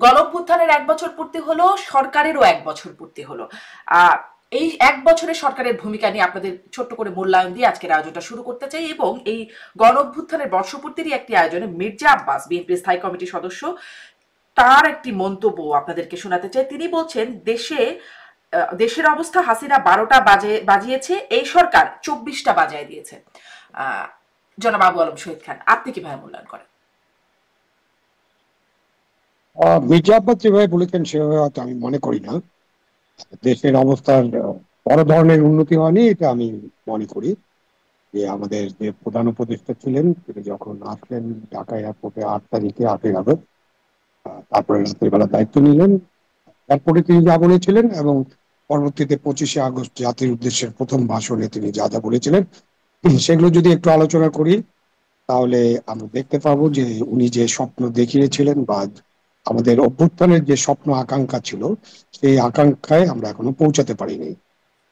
গণঅভ্যুত্থানের ১ বছর পূর্তি হলো, সরকারেরও ১ বছর পূর্তি হলো। এই ১ বছরে সরকারের ভূমিকা নিয়ে আপনাদের ছোট্ট করে মূল্যায়ন দিয়ে আজকের আয়োজনটা শুরু করতে চাই, এবং এই গণঅভ্যুত্থানের বর্ষপূর্তিরই একটি আয়োজনে মির্জা আব্বাস, বিএনপির স্থায়ী কমিটির সদস্য, তার একটি মন্তব্য আপনাদেরকে শোনাতে চাই। তিনি বলছেন, দেশের অবস্থা, হাসিনা ১২টা বাজিয়েছে, এই সরকার ২৪টা বাজায় দিয়েছে। আহ, জনাব আবু আলম শহীদ খান, আপনি কিভাবে মূল্যায়ন করেন? মির্জা আব্বাস যেভাবে বলেছেন সেভাবে হয়তো আমি মনে করি না। দেশের অবস্থার বড় ধরনের উন্নতি হয়নি এটা আমি মনে করি। যে আমাদের যে প্রধান উপদেষ্টা ছিলেন তিনি যখন আসলেন ঢাকা এয়ারপোর্টে 8 তারিখে 8ই আগস্ট, তারপরে রাত্রের বেলা দায়িত্ব নিলেন। এয়ারপোর্টে তিনি যা বলেছিলেন এবং পরবর্তীতে 25শে আগস্ট জাতির উদ্দেশ্যের প্রথম ভাষণে তিনি যা যা বলেছিলেন সেগুলো যদি একটু আলোচনা করি তাহলে আমরা দেখতে পাবো যে উনি যে স্বপ্ন দেখিয়েছিলেন বা আমাদের অভ্যুত্থানের যে স্বপ্ন আকাঙ্ক্ষা ছিল সেই আকাঙ্ক্ষায় আমরা এখনো পৌঁছাতে পারিনি।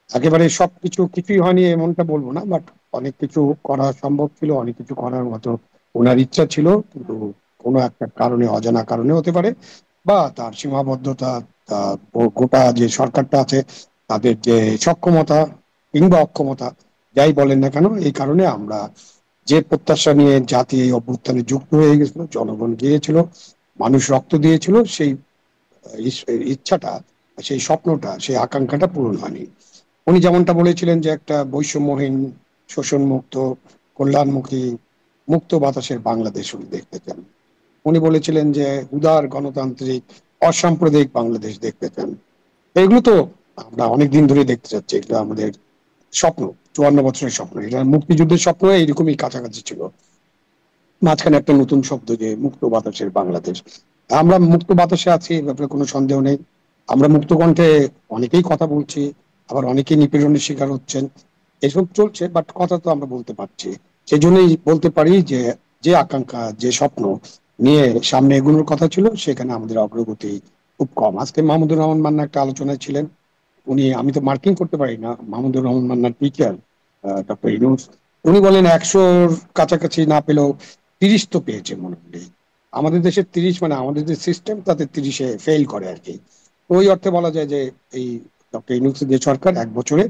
একেবারে সবকিছু কিছুই হয়নি এমনটা বলবো না, বাট অনেক কিছু করা সম্ভব ছিল, অনেক কিছু করার মতো ওনার ইচ্ছা ছিল, কিন্তু কোনো একটা কারণে, অজানা কারণে হতে পারে, বা তার সীমাবদ্ধতা, গোটা যে সরকারটা আছে তাদের যে সক্ষমতা কিংবা অক্ষমতা, যাই বলেন না কেন, এই কারণে আমরা যে প্রত্যাশা নিয়ে জাতি এই অভ্যুত্থানে যুক্ত হয়ে গেছিল, জনগণ গিয়েছিল, মানুষ রক্ত দিয়েছিল, সেই ইচ্ছাটা, সেই স্বপ্নটা, সেই আকাঙ্ক্ষাটা পূরণ হয়নি। উনি যেমনটা বলেছিলেন যে একটা বৈষম্যহীন, শোষণমুক্ত, কল্যাণমুখী, মুক্ত বাতাসের বাংলাদেশ উনি দেখতে চান। উনি বলেছিলেন যে উদার, গণতান্ত্রিক, অসাম্প্রদায়িক বাংলাদেশ দেখতে চান। এগুলো তো আমরা অনেক দিন ধরে দেখতে চাচ্ছি, এগুলো আমাদের স্বপ্ন, 54 বছরের স্বপ্ন, এটা মুক্তিযুদ্ধের স্বপ্ন এইরকমই কাছাকাছি ছিল। মাঝখানে একটা নতুন শব্দ যে মুক্ত বাতাসের বাংলাদেশ। আমরা মুক্ত বাতাসে আছি, এ ব্যাপারে কোনো সন্দেহ নেই। আমরা মুক্ত কণ্ঠে অনেকেই কথা বলছি, আবার অনেকেই নিপীড়নের শিকার হচ্ছেন, এসব চলছে, বাট কথা তো আমরা বলতে পারছি। সেই জন্যই বলতে পারি যে যে আকাঙ্ক্ষা, যে স্বপ্ন নিয়ে সামনে এগোনোর কথা ছিল সেখানে আমাদের অগ্রগতি খুব কম। আজকে মাহমুদুর রহমান মান্না একটা আলোচনায় ছিলেন। উনি, আমি তো মার্কিং করতে পারি না, মাহমুদুর রহমান মান্নার টিচার ডক্টর ইউনূস, উনি বলেন 100-র কাছাকাছি না পেলেও 30 তো পেয়েছে মনে করি। আমাদের দেশের 30 মানে আমাদের যে সিস্টেম তাতে 30-এ ফেল করে আর কি। তো ওই অর্থে বলা যায় যে এই ডক্টর ইউনূসের যে সরকার 1 বছরে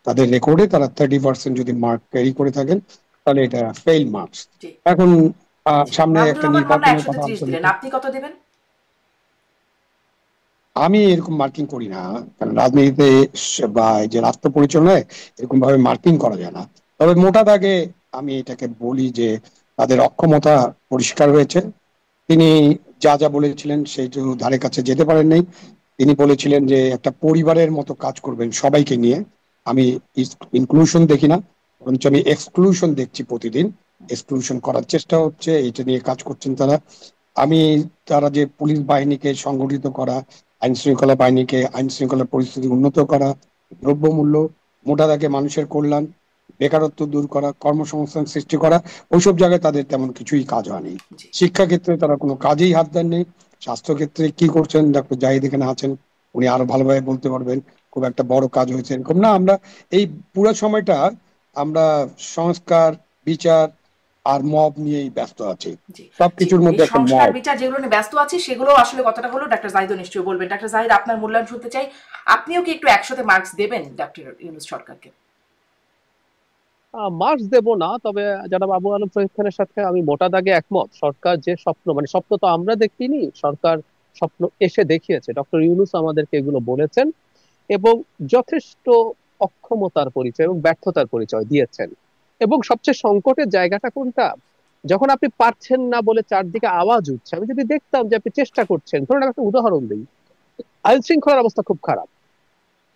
তাদের রেকর্ডে তারা 30% যদি মার্ক ক্যারি করে থাকেন তাহলে এটা ফেল মার্কস। জি। এখন জি, সামনে মাহমুদুর একটা রহমান মান্না নির্বাচনের একশোতে কথা 30 আলোচনা দিলেন, হচ্ছে। আপনি কত দেবেন? আমি এরকম মার্কিং করি না, কারণ রাজনীতিতে বা এই যে রাষ্ট্র পরিচালনায় এরকম ভাবে মার্কিং করা যায় না। তবে মোটা দাগে আমি এটাকে বলি যে তাদের অক্ষমতা পরিষ্কার হয়েছে। তিনি যা যা বলেছিলেন সেই ধারে কাছে যেতে পারেন নাই। তিনি বলেছিলেন যে একটা পরিবারের মতো কাজ করবেন সবাইকে নিয়ে। আমি ইনক্লুশন দেখি না, বরঞ্চ আমি এক্সক্লুশন দেখছি প্রতিদিন। এক্সক্লুশন করার চেষ্টা হচ্ছে, এটা নিয়ে কাজ করছেন তারা। আমি, তারা যে পুলিশ বাহিনীকে সংগঠিত করা, আইন শৃঙ্খলা বাহিনীকে, আইন শৃঙ্খলা পরিস্থিতি উন্নত করা, দ্রব্যমূল্য, মোটা দাগে মানুষের কল্যাণ, বেকারত্ব দূর করা, কর্মসংস্থান সৃষ্টি করা, ওইসব জায়গায় তাদের তেমন কিছুই কাজ হয়নি। জি। শিক্ষা ক্ষেত্রে তারা কোনো কাজেই হাত দেননি। স্বাস্থ্য ক্ষেত্রে কি করছেন ডক্টর জাহিদ এখানে আছেন, উনি আরো ভালোভাবে বলতে পারবেন। খুব একটা বড় কাজ হয়েছে এরকম না। আমরা এই পুরো সময়টা আমরা সংস্কার, বিচার আর মব নিয়েই ব্যস্ত আছি। জি। জি, সবকিছুর এই মধ্যে একটা সংস্কার মব। বিচার যেগুলো নিয়ে ব্যস্ত আছি সেগুলো আসলে কতটা হলো ডাক্তার জাহিদও নিশ্চয়ই বলবেন। ডাক্তার জাহিদ, আপনার মূল্যায়ন শুনতে চাই। আপনিও কি একটু 100-তে মার্কস দেবেন ডক্টর ইউনূস সরকারকে? মার্কস দেব না, তবে জনাব আবু আলম শহীদ খানের সাথে আমি মোটা দাগে একমত। সরকার যে স্বপ্ন, মানে স্বপ্ন তো আমরা দেখিনি, সরকার স্বপ্ন এসে দেখিয়েছে। ডক্টর ইউনূস আমাদেরকে এগুলো বলেছেন এবং যথেষ্ট অক্ষমতার পরিচয় এবং ব্যর্থতার পরিচয় দিয়েছেন। এবং সবচেয়ে সংকটের জায়গাটা কোনটা, যখন আপনি পারছেন না বলে চারদিকে আওয়াজ উঠছে, আমি যদি দেখতাম যে আপনি চেষ্টা করছেন, ধরুন আমি একটা উদাহরণ দিই, আইন শৃঙ্খলার অবস্থা খুব খারাপ,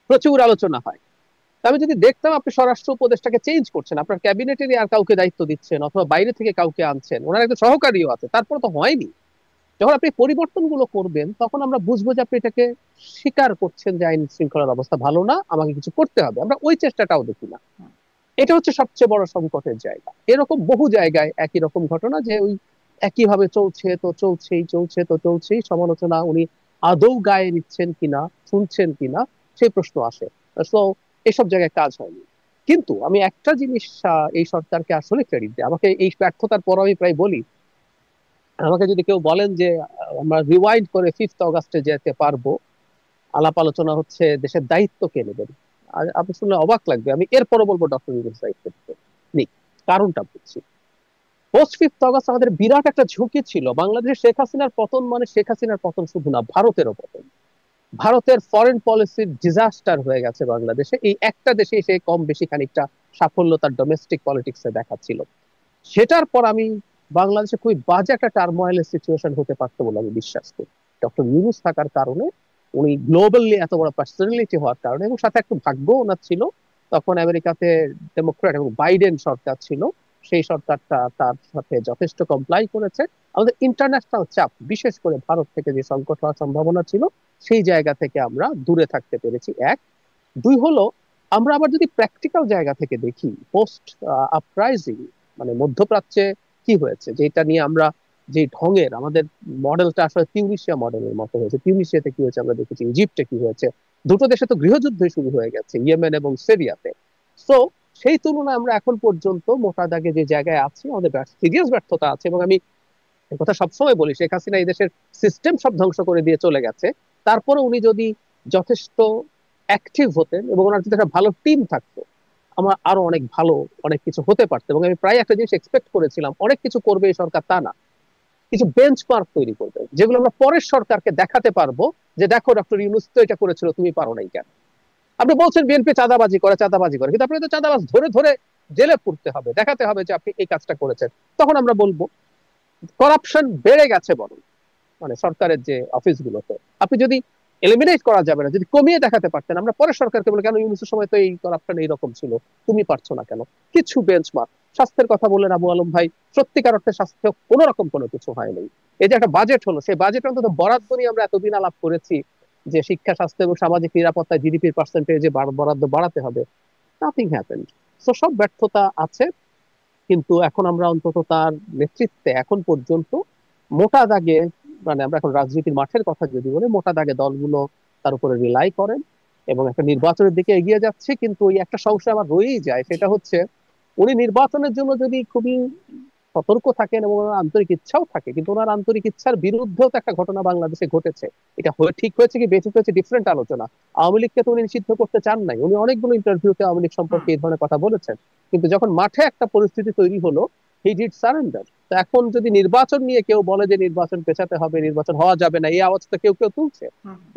প্রচুর আলোচনা হয়, তা আমি যদি দেখতাম আপনি স্বরাষ্ট্র উপদেষ্টাকে চেঞ্জ করছেন, আপনার ক্যাবিনেটেরই আর কাউকে দায়িত্ব দিচ্ছেন অথবা বাইরে থেকে কাউকে আনছেন, ওনার একটা সহকারীও আছে, তারপরে তো হয়নি। যখন আপনি পরিবর্তনগুলো করবেন তখন আমরা বুঝবো যে আপনি এটাকে স্বীকার করছেন যে আইন শৃঙ্খলার অবস্থা ভালো না, আমাকে কিছু করতে হবে। আমরা ওই চেষ্টাটাও দেখি না। এটা হচ্ছে সবচেয়ে বড় সংকটের জায়গা। এরকম বহু জায়গায় একই রকম ঘটনা, যে ওই একইভাবে চলছে তো চলছেই, চলছে তো চলছেই, সমালোচনা উনি আদৌ গায়ে নিচ্ছেন কিনা, শুনছেন কিনা, সেই প্রশ্ন আসে। তো এসব জায়গায় কাজ হয়নি। কিন্তু আমি একটা জিনিস এই সরকারকে আসলে ক্রেডিট দিই, আমাকে এই ব্যর্থতার পর আমি প্রায় বলি আমাকে যদি কেউ বলেন যে আমরা রিওয়াইন্ড করে 5 অগাস্টে যেতে পারবো, আলাপ আলোচনা হচ্ছে দেশের দায়িত্ব কে নেবেন, আর আপনি শুনলে অবাক লাগবে, আমি এরপরও বলবো ডক্টর ইউনূস দায়িত্ব নিক। কারণটা বলছি, পোস্ট 5 অগাস্ট আমাদের বিরাট একটা ঝুঁকি ছিল। বাংলাদেশে শেখ হাসিনার পতন মানে শেখ হাসিনার পতন শুধু না, ভারতেরও পতন। ভারতের ফরেন পলিসির ডিজাস্টার হয়ে গেছে বাংলাদেশে। এই একটা দেশে সে কম বেশি খানিকটা সাফল্য তার ডোমেস্টিক পলিটিক্সে দেখাচ্ছিল। সেটার পর আমি বাংলাদেশে খুবই বাজে একটা টার্মোয়াইলের সিচুয়েশন হতে পারতো বলে আমি বিশ্বাস করি। ডক্টর ইউনূস থাকার কারণে, উনি গ্লোবালি এত বড় পার্সোনালিটি হওয়ার কারণে, এবং সাথে একটু ভাগ্য ওনার ছিল, তখন আমেরিকাতে ডেমোক্রেট এবং বাইডেন সরকার ছিল, সেই সরকারটা তার সাথে যথেষ্ট কমপ্লাই করেছে। আমাদের ইন্টারন্যাশনাল চাপ, বিশেষ করে ভারত থেকে যে সংকট হওয়ার সম্ভাবনা ছিল, সেই জায়গা থেকে আমরা দূরে থাকতে পেরেছি। এক, দুই হলো, আমরা আবার যদি প্র্যাকটিক্যাল জায়গা থেকে দেখি, পোস্ট আপরাইজিং মানে মধ্যপ্রাচ্যে কি হয়েছে, যেটা নিয়ে আমরা যে ঢঙের আমাদের মডেলটা আসলে তিউনিসিয়া মডেলের মতো হয়েছে। তিউনিসিয়াতে কি হয়েছে আমরা দেখেছি, ইজিপ্টে কি হয়েছে, দুটো দেশে তো গৃহযুদ্ধ শুরু হয়ে গেছে, ইয়েমেন এবং সিরিয়াতে। সো সেই তুলনায় আমরা এখন পর্যন্ত মোটা দাগে যে জায়গায় আছি, আমাদের সিরিয়াস ব্যর্থতা আছে। এবং আমি কথা সবসময় বলি, শেখ হাসিনা এই দেশের সিস্টেম সব ধ্বংস করে দিয়ে চলে গেছে, তারপরে উনি যদি যথেষ্ট অ্যাক্টিভ হতেন এবং ওনার যদি একটা ভালো টিম থাকতো, আমার আরো অনেক ভালো অনেক কিছু হতে পারতো। এবং আমি প্রায় একটা জিনিস এক্সপেক্ট করেছিলাম, অনেক কিছু করবে এই সরকার তা না, কিছু বেঞ্চমার্ক তৈরি করবে, যেগুলো আমরা পরের সরকারকে দেখাতে পারবো যে দেখো ডক্টর ইউনূস তো এটা করেছিল, তুমি পারো নাই কেন। আপনি বলছেন বিএনপি চাঁদাবাজি করে চাঁদাবাজি করে, কিন্তু আপনি তো চাঁদাবাজ ধরে ধরে জেলে পুরতে হবে, দেখাতে হবে যে আপনি এই কাজটা করেছেন। তখন আমরা বলবো করাপশন বেড়ে গেছে বরং, মানে সরকারের যে অফিসগুলোতে। আপনি যদি এলিমিনেট করা যাবে না, যদি কমিয়ে দেখাতে পারতেন, আমরা পরের সরকারকে বলে কেন ইউনূসের সময় তো এই করাপশন এইরকম ছিল, তুমি পারছো না কেন। কিছু বেঞ্চমার্ক, স্বাস্থ্যের কথা বললেন আবু আলম ভাই, সত্যিকার অর্থে স্বাস্থ্য কোনো রকম কোনো কিছু হয়নি। এই যে একটা বাজেট হলো, সেই বাজেট অন্তত বরাদ্দ নিয়ে আমরা এতদিন আলাপ করেছি যে শিক্ষা, স্বাস্থ্য এবং সামাজিক নিরাপত্তা জিডিপির পার্সেন্টেজে বরাদ্দ বাড়াতে হবে, নাথিং হ্যাপেন্ড। তো সব ব্যর্থতা আছে, কিন্তু এখন আমরা অন্তত তার নেতৃত্বে এখন পর্যন্ত মোটা দাগে, মানে আমরা এখন রাজনীতির মাঠের কথা যদি বলি, মোটা দাগে দলগুলো তার উপরে রিলাই করেন এবং একটা নির্বাচনের দিকে এগিয়ে যাচ্ছে। কিন্তু ওই একটা সংশয় আমার রয়েই যায়, সেটা হচ্ছে উনি নির্বাচনের জন্য যদি খুবই সতর্ক থাকেন এবং ওনার আন্তরিক ইচ্ছাও থাকে, কিন্তু ওনার আন্তরিক ইচ্ছার বিরুদ্ধেও তো একটা ঘটনা বাংলাদেশে ঘটেছে। এটা ঠিক হয়েছে কি বেঠিক হয়েছে ডিফারেন্ট আলোচনা। আওয়ামী লীগকে তো উনি নিষিদ্ধ করতে চান নাই, উনি অনেকগুলো ইন্টারভিউতে আওয়ামী লীগ সম্পর্কে এই ধরনের কথা বলেছেন, কিন্তু যখন মাঠে একটা পরিস্থিতি তৈরি হলো, হি ডিড সারেন্ডার। তো এখন যদি নির্বাচন নিয়ে কেউ বলে যে নির্বাচন পেছাতে হবে, নির্বাচন হওয়া যাবে না, এই আওয়াজ তো কেউ কেউ তুলছে।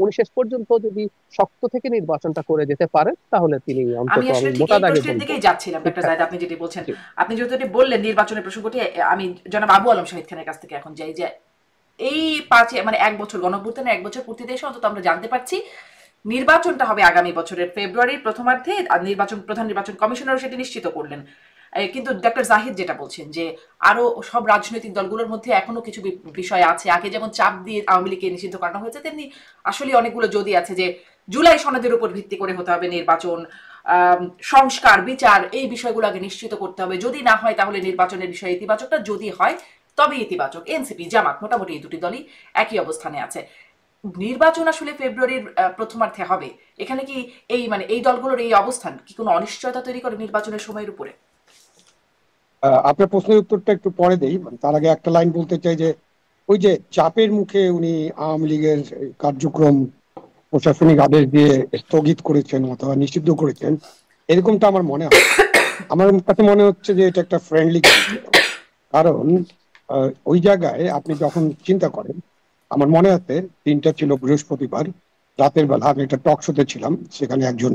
উনি শেষ পর্যন্ত যদি শক্ত থেকে নির্বাচনটা করে যেতে পারেন, তাহলে তিনি আমি অন্তত, আমি আসলে ঠিক মোটা এই দাগে প্রশ্নের বলবো দিকেই যাচ্ছিলাম ডক্টর ঠিকঠাক। জায়েদ, আপনি যেটি বলছেন। জি, আপনি যেহেতু এটি বললেন নির্বাচনের প্রসঙ্গটি, আমি জনাব আবু আলম শহীদ খানের কাছ থেকে এখন যাই যে এই মানে 1 বছর গণঅভ্যুত্থানের 1 বছর পূর্তিতে এসে অন্তত আমরা জানতে পারছি নির্বাচনটা হবে আগামী বছরের ফেব্রুয়ারির প্রথমার্ধে, আর প্রধান নির্বাচন কমিশনার সেটি নিশ্চিত করলেন। কিন্তু ডক্টর জাহিদ যেটা বলছেন যে আরো সব রাজনৈতিক দলগুলোর মধ্যে এখনো কিছু বিষয় আছে, আগে যেমন চাপ দিয়ে আওয়ামী লীগকে নিষিদ্ধ করানো হয়েছে, তেমনি আসলে অনেকগুলো যদি আছে যে জুলাই সনদের উপর ভিত্তি করে হতে হবে নির্বাচন, সংস্কার বিচার এই বিষয়গুলো আগে নিশ্চিত করতে হবে, যদি না হয় তাহলে নির্বাচনের বিষয়ে ইতিবাচকটা, যদি হয় তবে ইতিবাচক। এনসিপি জামাত মোটামুটি এই দুটি দলই একই অবস্থানে আছে। নির্বাচন আসলে ফেব্রুয়ারির প্রথমার্ধে হবে, এখানে কি এই দলগুলোর এই অবস্থান কি কোনো অনিশ্চয়তা তৈরি করে নির্বাচনের সময়ের উপরে? আপনার প্রশ্নের উত্তরটা একটু পরে দেই, তার আগে একটা লাইন বলতে চাই যে ওই যে চাপের মুখে উনি আওয়ামী লীগের কার্যক্রম প্রশাসনিক আদেশ দিয়ে স্থগিত করেছেন অথবা নিষিদ্ধ করেছেন, এরকমটা আমার মনে হয়। আমার কাছে মনে হচ্ছে যে এটা একটা ফ্রেন্ডলি গেম ছিল। কারণ ওই জায়গায় আপনি যখন চিন্তা করেন, আমার মনে আছে দিনটা ছিল বৃহস্পতিবার রাতের বেলা, আমি একটা টক শোতে ছিলাম, সেখানে একজন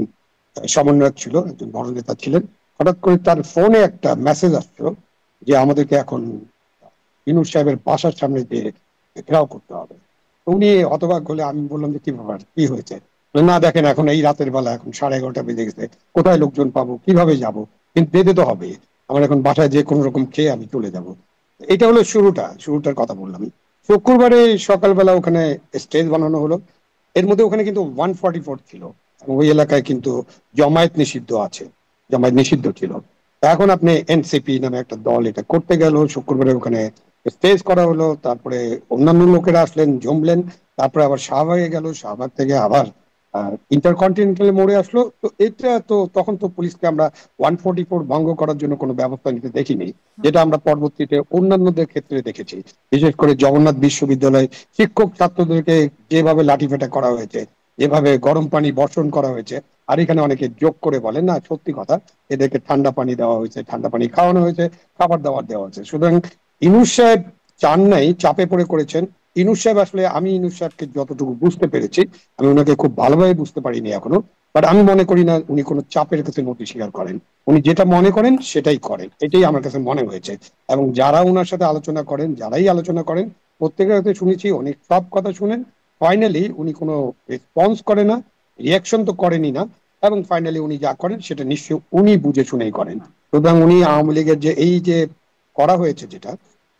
সমন্বয়ক ছিল, একজন বড় নেতা ছিলেন। হঠাৎ করে তার ফোনে একটা মেসেজ আসলো যে আমাদেরকে এখন ইউনূস সাহেবের বাসার সামনে দিয়ে ঘেরাও করতে হবে। উনি হতবাক হলে আমি বললাম যে কি ব্যাপার, কি হয়েছে? না দেখেন এখন এই রাতের বেলা, এখন 11:30 বেজে গেছে, কোথায় লোকজন পাবো, কিভাবে যাব, কিন্তু যেতে তো হবে, আমার এখন বাসায় যে কোনো রকম খেয়ে আমি চলে যাব। এটা হলো শুরুটার কথা বললাম। শুক্রবারে সকালবেলা ওখানে স্টেজ বানানো হলো, এর মধ্যে ওখানে কিন্তু 144 ছিল এবং ওই এলাকায় কিন্তু জমায়েত নিষিদ্ধ আছে, জমায়েত নিষিদ্ধ ছিল। এখন আপনি এনসিপি নামে একটা দল এটা করতে গেল, শুক্রবারে ওখানে স্টেজ করা হলো, তারপরে অন্যান্য লোকেরা আসলেন, জমলেন, তারপরে আবার শাহবাগে গেল, শাহবাগ থেকে আবার ইন্টারকন্টিনেন্টাল মোড়ে আসলো। তো এটা তো তখন তো পুলিশকে আমরা 144 ভঙ্গ করার জন্য কোনো ব্যবস্থা নিতে দেখিনি, যেটা আমরা পরবর্তীতে অন্যান্যদের ক্ষেত্রে দেখেছি। বিশেষ করে জগন্নাথ বিশ্ববিদ্যালয় শিক্ষক ছাত্রদেরকে যেভাবে লাঠিপেটা করা হয়েছে, যেভাবে গরম পানি বর্ষণ করা হয়েছে। আর এখানে অনেকে যোগ করে বলেন, না সত্যি কথা, এদেরকে ঠান্ডা পানি দেওয়া হয়েছে, ঠান্ডা পানি খাওয়ানো হয়েছে, খাবার দাবার দেওয়া হয়েছে। সুতরাং ইনুস সাহেব চান নাই, চাপে পড়ে করেছেন। ইনুস সাহেব আসলে, আমি ইনুস সাহেবকে যতটুকু বুঝতে পেরেছি, আমি ওনাকে খুব ভালোভাবে বুঝতে পারিনি এখনো, বাট আমি মনে করি না উনি কোনো চাপের কাছে নতি স্বীকার করেন। উনি যেটা মনে করেন সেটাই করেন, এটাই আমার কাছে মনে হয়েছে। এবং যারা ওনার সাথে আলোচনা করেন, যারাই আলোচনা করেন, প্রত্যেকের কাছে শুনেছি অনেক সব কথা শুনেন। ফাইনালি উনি কোনো রেসপন্স করে না, রিয়াকশন তো করেনই না। এবং ফাইনালি উনি যা করেন সেটা নিশ্চয়ই উনি বুঝে শুনেই করেন। সুতরাং উনি আওয়ামী লীগের যে এই যে করা হয়েছে, যেটা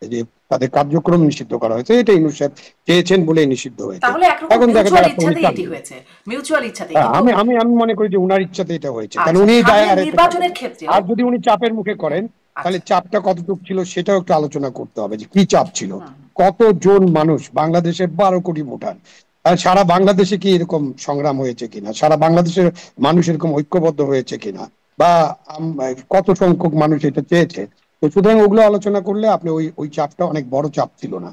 এই যে তাদের কার্যক্রম নিষিদ্ধ করা হয়েছে, এটা ইউনূস সাহেব চেয়েছেন বলেই নিষিদ্ধ হয়েছে। তাহলে একরকম এখন দেখা মিউচুয়াল যাক উনি ইচ্ছাতেই চান। এটি হয়েছে, মিউচুয়াল ইচ্ছাতেই। হ্যাঁ, কিন্তু আমি আমি আমি মনে করি যে উনার ইচ্ছাতে এটা হয়েছে, কারণ আচ্ছা, উনি দায় সামনের এড়াতে পারবেন নির্বাচনের না। ক্ষেত্রেও আর যদি উনি চাপের মুখে করেন, তাহলে আচ্ছা, চাপটা কতটুকু ছিল সেটাও একটু আলোচনা করতে হবে, যে কি চাপ ছিল। হুম, কতজন মানুষ, বাংলাদেশের 12 কোটি ভোটার, আর সারা বাংলাদেশে কি এরকম সংগ্রাম হয়েছে কিনা, সারা বাংলাদেশের মানুষ এরকম ঐক্যবদ্ধ হয়েছে কিনা, বা কত সংখ্যক মানুষ এটা চেয়েছে। তো সুতরাং ওগুলো আলোচনা করলে আপনি ওই ওই চাপটা অনেক বড় চাপ ছিল না।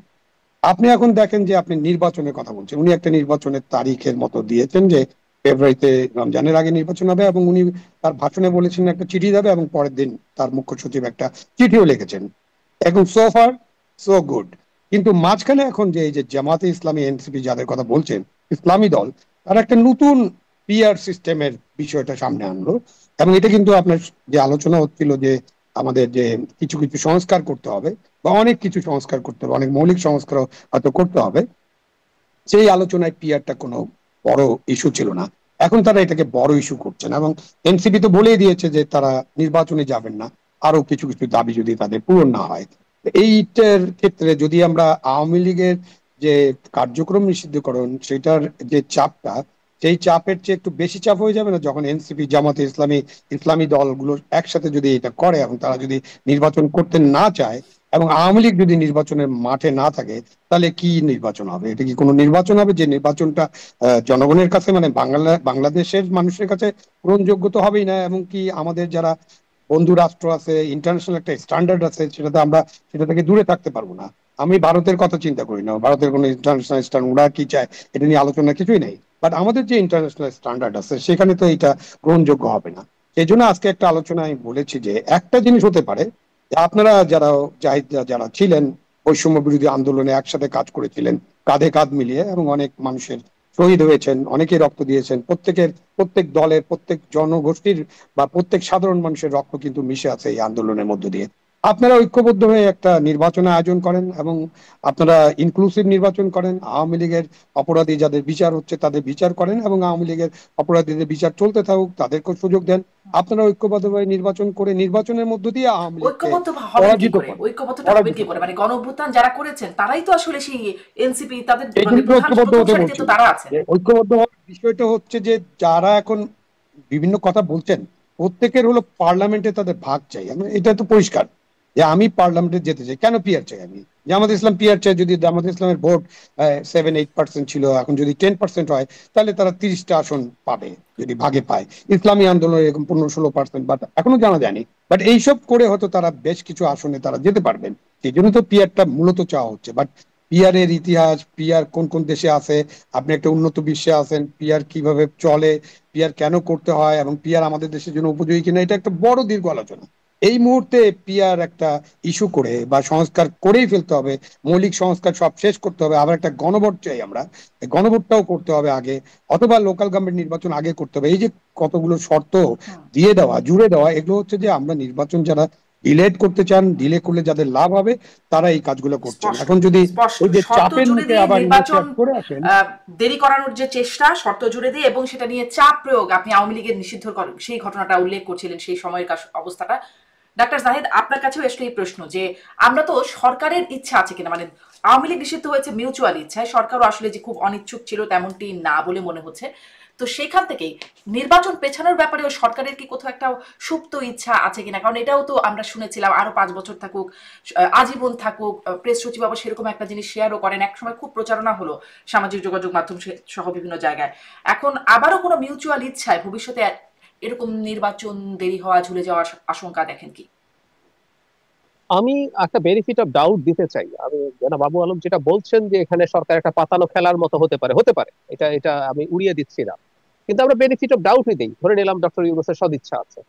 আপনি এখন দেখেন যে আপনি নির্বাচনের কথা বলছেন, উনি একটা নির্বাচনের তারিখের মতো দিয়েছেন যে ফেব্রুয়ারিতে রমজানের আগে নির্বাচন হবে, এবং উনি তার ভাষণে বলেছেন একটা চিঠি দেবে, এবং পরের দিন তার মুখ্য সচিব একটা চিঠিও লিখেছেন। এখন সো ফার সো গুড। কিন্তু মাঝখানে এখন যে এই যে জামাতে ইসলামী, এনসিপি যাদের কথা বলছেন, ইসলামী দল, তারা একটা নতুন পিআর সিস্টেমের বিষয়টা সামনে আনলো। এবং এটা কিন্তু আপনার যে আলোচনা হচ্ছিল যে আমাদের যে কিছু কিছু সংস্কার করতে হবে, বা অনেক কিছু সংস্কার করতে হবে, অনেক মৌলিক সংস্কার হয়তো করতে হবে, সেই আলোচনায় পিআরটা কোনো বড় ইস্যু ছিল না। এখন তারা এটাকে বড় ইস্যু করছেন, এবং এনসিপি তো বলেই দিয়েছে যে তারা নির্বাচনে যাবেন না, আরো কিছু কিছু দাবি যদি তাদের পূরণ না হয়। এইটার ক্ষেত্রে যদি আমরা আওয়ামী লীগের যে কার্যক্রম নিষিদ্ধকরণ, সেটার যে চাপটা, সেই চাপের চেয়ে একটু বেশি চাপ হয়ে যাবে না যখন এনসিপি, জামাতে ইসলামী, ইসলামী দলগুলো একসাথে যদি এটা করে, এবং তারা যদি নির্বাচন করতে না চায়, এবং আওয়ামী লীগ যদি নির্বাচনের মাঠে না থাকে, তাহলে কি নির্বাচন হবে? এটা কি কোনো নির্বাচন হবে যে নির্বাচনটা জনগণের কাছে, মানে বাংলাদেশের মানুষের কাছে গ্রহণযোগ্য তো হবেই না। এবং কি আমাদের যারা বন্ধু রাষ্ট্র আছে, ইন্টারন্যাশনাল একটা স্ট্যান্ডার্ড আছে, সেটাতে আমরা সেটা থেকে দূরে থাকতে পারবো না। আমি ভারতের কথা চিন্তা করি না, ভারতের কোনো ইন্টারন্যাশনাল স্ট্যান্ডার্ড ওরা কি চায় এটা নিয়ে আলোচনা কিছুই নেই। বাট আমাদের যে ইন্টারন্যাশনাল স্ট্যান্ডার্ড আছে সেখানে তো এটা গ্রহণযোগ্য হবে না। সেই জন্য আজকে একটা আলোচনা আমি বলেছি যে একটা জিনিস হতে পারে, যে আপনারা যারা জাহিদ যারা ছিলেন, বৈষম্য বিরোধী আন্দোলনে একসাথে কাজ করেছিলেন, কাঁধে কাঁধ মিলিয়ে, এবং অনেক মানুষের শহীদ হয়েছেন, অনেকে রক্ত দিয়েছেন, প্রত্যেক দলের, প্রত্যেক জনগোষ্ঠীর বা প্রত্যেক সাধারণ মানুষের রক্ত কিন্তু মিশে আছে এই আন্দোলনের মধ্য দিয়ে। আপনারা ঐক্যবদ্ধ হয়ে একটা নির্বাচন আয়োজন করেন, এবং আপনারা ইনক্লুসিভ নির্বাচন করেন। আওয়ামী লীগের অপরাধী যাদের বিচার হচ্ছে তাদের বিচার করেন, এবং আওয়ামী লীগের অপরাধীদের বিচার চলতে থাকুক, তাদেরকেও সুযোগ দেন। আপনারা ঐক্যবদ্ধভাবে নির্বাচন করে, নির্বাচনের মধ্য দিয়ে আওয়ামী লীগকে ঐক্যবদ্ধ হবেন কি পরাজিত করে, করেন, ঐক্যবদ্ধটা হবেন পরাজিত কি করে? করেন। মানে গণ অভ্যুত্থান যারা করেছেন তারাই তো আসলে সেই এনসিপি, তাদের এই মানে জন্য তো প্রধান ঐক্যবদ্ধ প্রথম হতে সারিতে বলছি, তো তারা আছেন। যে ঐক্যবদ্ধ হওয়ার বিষয়টা হচ্ছে যে যারা এখন বিভিন্ন কথা বলছেন, প্রত্যেকের হলো পার্লামেন্টে তাদের ভাগ চাই। এটা তো পরিষ্কার যে আমি পার্লামেন্টে যেতে চাই, কেন পিআর চাই আমি? জামাত ইসলাম পিআর চাই, যদি জামাত ইসলামের ভোট 7-8% ছিল, এখন যদি 10% হয়, তাহলে তারা 30টা আসন পাবে যদি ভাগে পায়। ইসলামী আন্দোলন এরকম 15-16%, বাট এখনো জানা যায়নি। বাট এইসব করে হয়তো তারা বেশ কিছু আসনে তারা যেতে পারবেন। সেই জন্য তো পিআরটা মূলত চাওয়া হচ্ছে। বাট পিআর এর ইতিহাস, পিআর কোন কোন দেশে আছে, আপনি একটা উন্নত বিশ্বে আছেন, পিআর কিভাবে চলে, পিআর কেন করতে হয়, এবং পিআর আমাদের দেশের জন্য উপযোগী কিনা, এটা একটা বড় দীর্ঘ আলোচনা। এই মুহূর্তে পিআর একটা ইস্যু করে বা সংস্কার করেই ফেলতে হবে, মৌলিক সংস্কার সব শেষ করতে হবে, আবার একটা গণভোট চাই আমরা, এই গণভোটটাও করতে হবে আগে, অথবা লোকাল গভর্নমেন্ট নির্বাচন আগে করতে হবে। এই যে কতগুলো শর্ত হুম। দিয়ে দেওয়া, জুড়ে দেওয়া, এগুলো হচ্ছে যে আমরা নির্বাচন যারা ডিলেট করতে চান, ডিলে করলে যাদের লাভ হবে, তারা এই কাজগুলো করছেন। স্পষ্ট, এখন যদি স্পষ্ট ওই যে শর্ত চাপের জুড়ে মুখে দিয়ে আবার নির্বাচন ইনিশিয়েট করে আসেন। দেরি করানোর যে চেষ্টা, শর্ত জুড়ে দিয়ে, এবং সেটা নিয়ে চাপ প্রয়োগ, আপনি আওয়ামী লীগের নিষিদ্ধ সেই ঘটনাটা উল্লেখ করছিলেন, সেই সময়ের অবস্থাটা। ডাক্তার জাহিদ, আপনার কাছেও আসলে এই প্রশ্ন যে আমরা তো সরকারের ইচ্ছা আছে কিনা, মানে আওয়ামী লীগ নিষিদ্ধ হয়েছে মিউচুয়াল ইচ্ছায়, সরকারও আসলে যে খুব অনিচ্ছুক ছিল তেমনটি না বলে মনে হচ্ছে। তো সেখান থেকেই নির্বাচন পেছানোর ব্যাপারে ওই সরকারের কি কোথাও একটা সুপ্ত ইচ্ছা আছে কিনা? কারণ এটাও তো আমরা শুনেছিলাম আরো 5 বছর থাকুক, আজীবন থাকুক। প্রেস সচিব আবার সেরকম একটা জিনিস শেয়ারও করেন, একসময় খুব প্রচারণা হলো সামাজিক যোগাযোগ মাধ্যম সহ বিভিন্ন জায়গায়। এখন আবারও কোনো মিউচুয়াল ইচ্ছায় ভবিষ্যতে এরকম নির্বাচন দেরি হওয়া, ঝুলে যাওয়ার আশঙ্কা দেখেন কি? আমি একটা বেনিফিট অফ ডাউট দিতে চাই। আমি জনাব বাবু আলম যেটা বলছেন যে এখানে সরকার একটা পাতানো খেলার মতো হতে পারে, হতে পারে, এটা এটা আমি উড়িয়ে দিচ্ছি না, কিন্তু আমরা বেনিফিট অফ ডাউটই দেই, ধরে নিলাম ডক্টর ইউনূসের সদিচ্ছা আছে।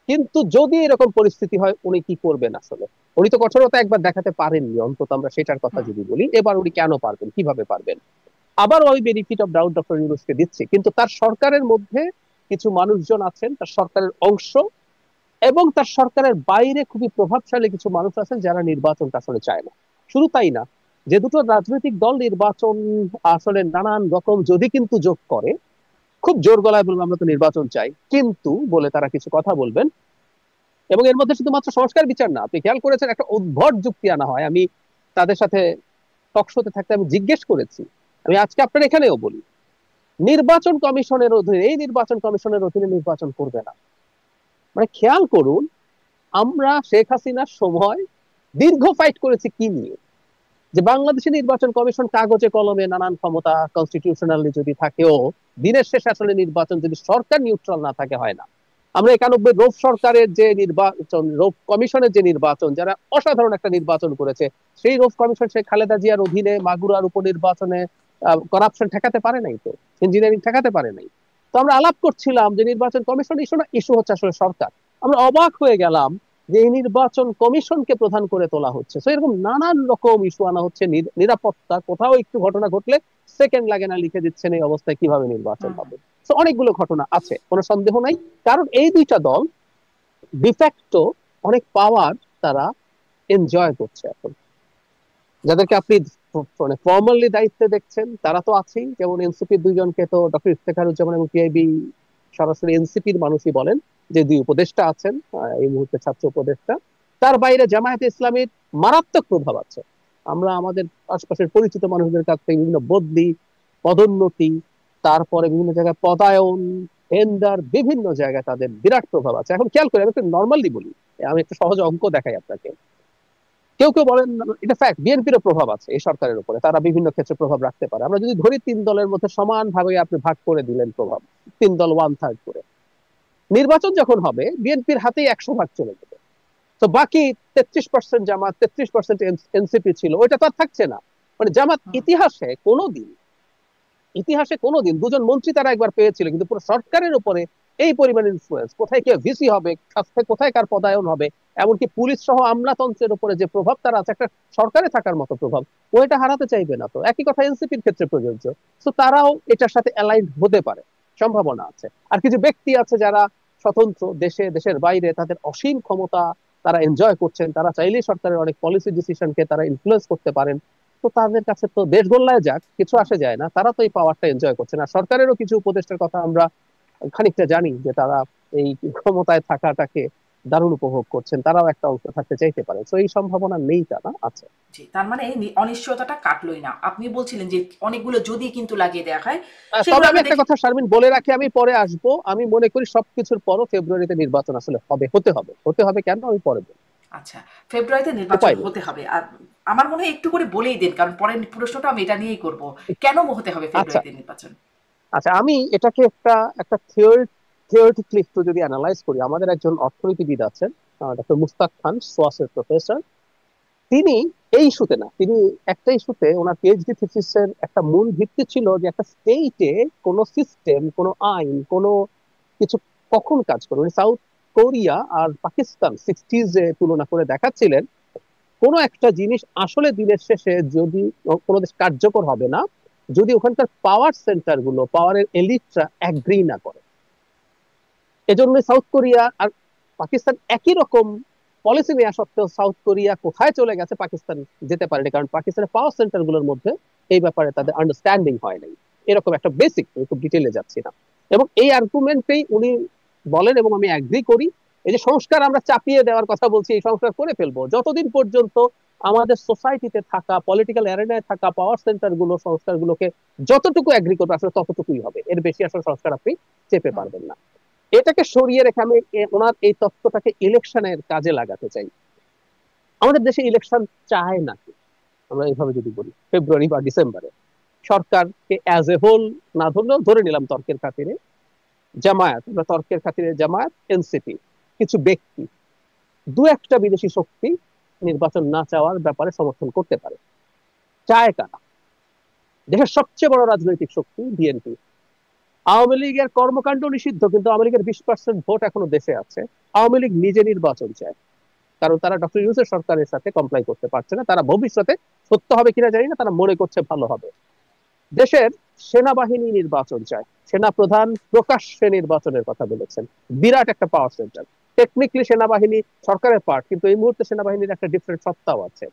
কিন্তু যদি এরকম পরিস্থিতি হয় উনি কি করবেন আসলে? উনি তো কঠোরতা একবার দেখাতে পারেননি, অন্তত আমরা সেটার কথা হুম। যদি বলি, এবার উনি কেন পারবেন, কিভাবে পারবেন? আবারও আমি বেনিফিট অফ ডাউট ডক্টর ইউনূসকে দিচ্ছি, কিন্তু তার সরকারের মধ্যে কিছু মানুষজন আছেন, তার সরকারের অংশ এবং তার সরকারের বাইরে খুবই প্রভাবশালী কিছু মানুষ আছেন যারা নির্বাচনটা আসলে চায় না। শুধু তাই না, যে দুটো রাজনৈতিক দল নির্বাচন আসলে নানান রকম যদি কিন্তু যোগ করে, খুব জোর গলায় বলবো আমরা তো নির্বাচন চাই কিন্তু বলে তারা কিছু কথা বলবেন, এবং এর মধ্যে শুধুমাত্র সংস্কার বিচার না, আপনি খেয়াল করেছেন একটা উদ্ভট যুক্তি আনা হয়। আমি তাদের সাথে টকশোতে থাকতে আমি জিজ্ঞেস করেছি, আমি আজকে আপনার এখানেও বলি, নির্বাচন কমিশনের অধীনে, এই নির্বাচন কমিশনের অধীনে নির্বাচন করবে না। মানে খেয়াল করুন, আমরা শেখ হাসিনার সময় দীর্ঘ ফাইট করেছি কি নিয়ে? যে বাংলাদেশের নির্বাচন কমিশন কাগজে কলমে নানান ক্ষমতা কনস্টিটিউশনালি যদি থাকেও দিনের শেষে আসলে নির্বাচন যদি সরকার নিউট্রাল না থাকে হয় না। আমরা 91 রৌফ সরকারের যে নির্বাচন, রৌফ কমিশনের যে নির্বাচন, যারা অসাধারণ একটা নির্বাচন করেছে, সেই রৌফ কমিশন শেখ খালেদা জিয়ার অধীনে মাগুরার উপনির্বাচনে করাপশন ঠেকাতে পারে নাই, তো ইঞ্জিনিয়ারিং ঠেকাতে পারে নাই। তো আমরা আলাপ করছিলাম যে নির্বাচন কমিশন ইস্যু না, ইস্যু হচ্ছে আসলে সরকার। আমরা অবাক হয়ে গেলাম যে এই নির্বাচন কমিশনকে প্রধান করে তোলা হচ্ছে। তো এরকম নানান রকম ইস্যু আনা হচ্ছে, নিরাপত্তা, কোথাও একটু ঘটনা ঘটলে সেকেন্ড লাগে না লিখে দিচ্ছেন এই অবস্থায় কিভাবে নির্বাচন হুম। হবে। তো অনেকগুলো ঘটনা আছে, কোনো সন্দেহ নাই। কারণ এই দুইটা দল ডিফ্যাক্টো অনেক পাওয়ার তারা এনজয় করছে এখন। যাদেরকে আপনি মানে ফর্মালি দায়িত্বে দেখছেন তারা তো আছেই, যেমন এনসিপির দুইজনকে তো ডক্টর ইফতেখারুজ্জামান এবং টিআইবি সরাসরি এনসিপির মানুষই বলেন যে দুই উপদেষ্টা আছেন, এই মুহূর্তে ছাত্র উপদেষ্টা। তার বাইরে জামায়াতে ইসলামীর মারাত্মক প্রভাব আছে। আমরা আমাদের আশপাশের পরিচিত মানুষদের কাছ থেকে বিভিন্ন বদলি, পদোন্নতি, তারপরে বিভিন্ন জায়গায় পদায়ন, টেন্ডার, বিভিন্ন জায়গায় তাদের বিরাট প্রভাব আছে। এখন খেয়াল করে আমি একটু নর্মালি বলি, আমি একটু সহজ অঙ্ক দেখাই আপনাকে। কেউ কেউ বলেন এটা ফ্যাক্ট, বিএনপিরও প্রভাব আছে এই সরকারের উপরে, তারা বিভিন্ন ক্ষেত্রে প্রভাব রাখতে পারে। আমরা যদি ধরি তিন দলের মধ্যে সমান ভাবে আপনি ভাগ করে দিলেন প্রভাব, তিন দল 1/3 করে, নির্বাচন যখন হবে বিএনপির হাতেই 100 ভাগ চলে যাবে। তো বাকি 33% জামাত, 33% এনসিপি ছিল, ওইটা তো আর থাকছে না। মানে জামাত হুম। ইতিহাসে কোনোদিন দুজন মন্ত্রী তারা একবার পেয়েছিল, কিন্তু পুরো সরকারের উপরে এই পরিমাণ ইনফ্লুয়েন্স, কোথায় কে ভিসি হবে, কোথায় কার পদায়ন হবে, এমনকি পুলিশ সহ আমলাতন্ত্রের উপরে যে প্রভাব তার আছে, একটা সরকারে থাকার মতো প্রভাব, ওইটা হারাতে চাইবে না। তো একই কথা এনসিপির ক্ষেত্রে প্রযোজ্য। তো তারাও এটার সাথে অ্যালাইন্ড হতে পারে, সম্ভাবনা আছে। আর কিছু ব্যক্তি আছে যারা স্বতন্ত্র, দেশে দেশের বাইরে তাদের অসীম ক্ষমতা তারা এনজয় করছেন, তারা চাইলেই সরকারের অনেক পলিসি ডিসিশনকে তারা ইনফ্লুয়েন্স করতে পারেন। তো তাদের কাছে তো দেশ গোল্লায় যাক, কিছু আসে যায় না, তারা তো এই পাওয়ারটা এনজয় করছে না। সরকারেরও কিছু উপদেষ্টার কথা আমরা খানিকটা জানি যে তারা এই ক্ষমতায় থাকাটাকে দারুণ উপভোগ করছেন, তারাও একটা অংশ থাকতে চাইতে পারে। তো এই সম্ভাবনা নেই তা না, আছে। জি, তার মানে অনিশ্চয়তাটা কাটলোই না। আপনি বলছিলেন যে অনেকগুলো যদি কিন্তু লাগিয়ে দেওয়া হয়, তবে সেগুলো আমি আমরা একটা দেখি। কথা শারমিন বলে রাখি, আমি পরে আসবো। আমি মনে করি সবকিছুর পরও ফেব্রুয়ারিতে নির্বাচন আসলে হবে, হতে হবে কেন আমি পরে বলবো। আচ্ছা, ফেব্রুয়ারিতে নির্বাচন উপায় নেই। হতে হবে। আর আমার মনে হয় একটু করে বলেই দেন, কারণ পরের প্রশ্নটা আমি এটা নিয়েই করব। কেন হতে হবে আচ্ছা, ফেব্রুয়ারিতে নির্বাচন? আচ্ছা, আমি এটাকে একটা একটা থিওরিটিক্যালি একটু যদি অ্যানালাইজ করি, আমাদের একজন অর্থনীতিবিদ আছেন, ডক্টর মুস্তাক খান, সোয়াসের প্রফেসর। তিনি এই ইস্যুতে না, তিনি একটা ইস্যুতে ওনার পিএইচডি থিসিসের একটা মূল ভিত্তি ছিল যে একটা স্টেটে কোন সিস্টেম, কোন আইন, কোন কিছু কখন কাজ করে। উনি সাউথ কোরিয়া আর পাকিস্তান 60s তুলনা করে দেখাচ্ছিলেন কোন একটা জিনিস আসলে দিনের শেষে যদি কোনো দেশ কার্যকর হবে না যদি ওখানকার পাওয়ার সেন্টার গুলো, পাওয়ারের এলিটরা অ্যাগ্রি না করে। এজন্য সাউথ কোরিয়া আর পাকিস্তান একই রকম পলিসি নেওয়া সত্ত্বেও সাউথ কোরিয়া কোথায় চলে গেছে পাকিস্তান যেতে পারেনি, কারণ পাকিস্তানের পাওয়ার সেন্টার গুলোর মধ্যে এই ব্যাপারে তাদের আন্ডারস্ট্যান্ডিং হয় নাই। এরকম একটা বেসিক, খুব ডিটেলে যাচ্ছি না। এবং এই আর্গুমেন্টেই উনি বলেন এবং আমি অ্যাগ্রি করি, এই যে সংস্কার আমরা চাপিয়ে দেওয়ার কথা বলছি, এই সংস্কার করে ফেলবো যতদিন পর্যন্ত আমাদের সোসাইটিতে থাকা, পলিটিক্যাল অ্যারেনায় থাকা পাওয়ার সেন্টার গুলো, সংস্কারগুলোকে যতটুকু এগ্রি করবে আসলে ততটুকুই হবে, এর বেশি আসলে সংস্কার আপনি চেপে পারবেন না। এটাকে সরিয়ে রেখে আমি ওনার এই তত্ত্বটাকে ইলেকশনের কাজে লাগাতে চাই। আমাদের দেশে ইলেকশন চায় নাকি, আমরা এইভাবে যদি বলি ফেব্রুয়ারি বা ডিসেম্বরে, সরকারকে অ্যাজ এ হোল না ধরলেও ধরে নিলাম তর্কের খাতিরে, জামায়াত, আমরা তর্কের খাতিরে জামায়াত, এনসিপি, কিছু ব্যক্তি, দু একটা বিদেশি শক্তি নির্বাচন না চাওয়ার ব্যাপারে সমর্থন করতে পারে। চায় কারা? দেশের সবচেয়ে বড় রাজনৈতিক শক্তি বিএনপি। আওয়ামী লীগের কর্মকাণ্ড নিষিদ্ধ, কিন্তু আওয়ামী লীগের 20% ভোট এখনো দেশে আছে। আওয়ামী লীগ নিজে নির্বাচন চায়, কারণ তারা ডক্টর ইউনূসের সরকারের সাথে কমপ্লাই করতে পারছে না। তারা ভবিষ্যতে, সত্য হবে কিনা জানি না, তারা মনে করছে ভালো হবে। দেশের সেনাবাহিনী নির্বাচন চায়, সেনা প্রধান প্রকাশ্যে নির্বাচনের কথা বলেছেন। বিরাট একটা পাওয়ার সেন্টার। টেকনিক্যালি সেনাবাহিনী সরকারের পার্ট, কিন্তু এই মুহূর্তে সেনাবাহিনীর একটা ডিফারেন্ট সত্তাও আছে।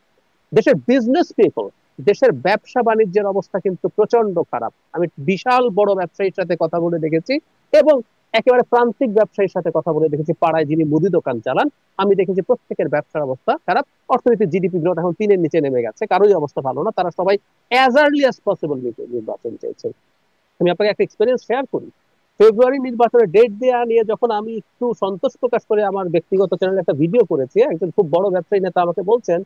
দেশের বিজনেস পিপল, দেশের ব্যবসা বাণিজ্যের অবস্থা কিন্তু প্রচন্ড খারাপ। আমি বিশাল বড় ব্যবসায়ীর সাথে কথা বলে দেখেছি, এবং একেবারে প্রান্তিক ব্যবসায়ীর সাথে কথা বলে দেখেছি, পাড়ায় যিনি মুদি দোকান চালান, আমি দেখেছি প্রত্যেকের ব্যবসার অবস্থা খারাপ। অর্থনীতির জিডিপি গ্রোথ এখন 3-এর নিচে নেমে গেছে, কারোই অবস্থা ভালো না। তারা সবাই অ্যাজ আর্লি অ্যাজ পসিবল নির্বাচন চাইছে। আমি আপনাকে একটা এক্সপিরিয়েন্স শেয়ার করি। ফেব্রুয়ারি নির্বাচনের ডেট দেওয়া নিয়ে যখন আমি একটু সন্তোষ প্রকাশ করে আমার ব্যক্তিগত চ্যানেলে একটা ভিডিও করেছি, একজন খুব বড় ব্যবসায়ী নেতা আমাকে বলছেন,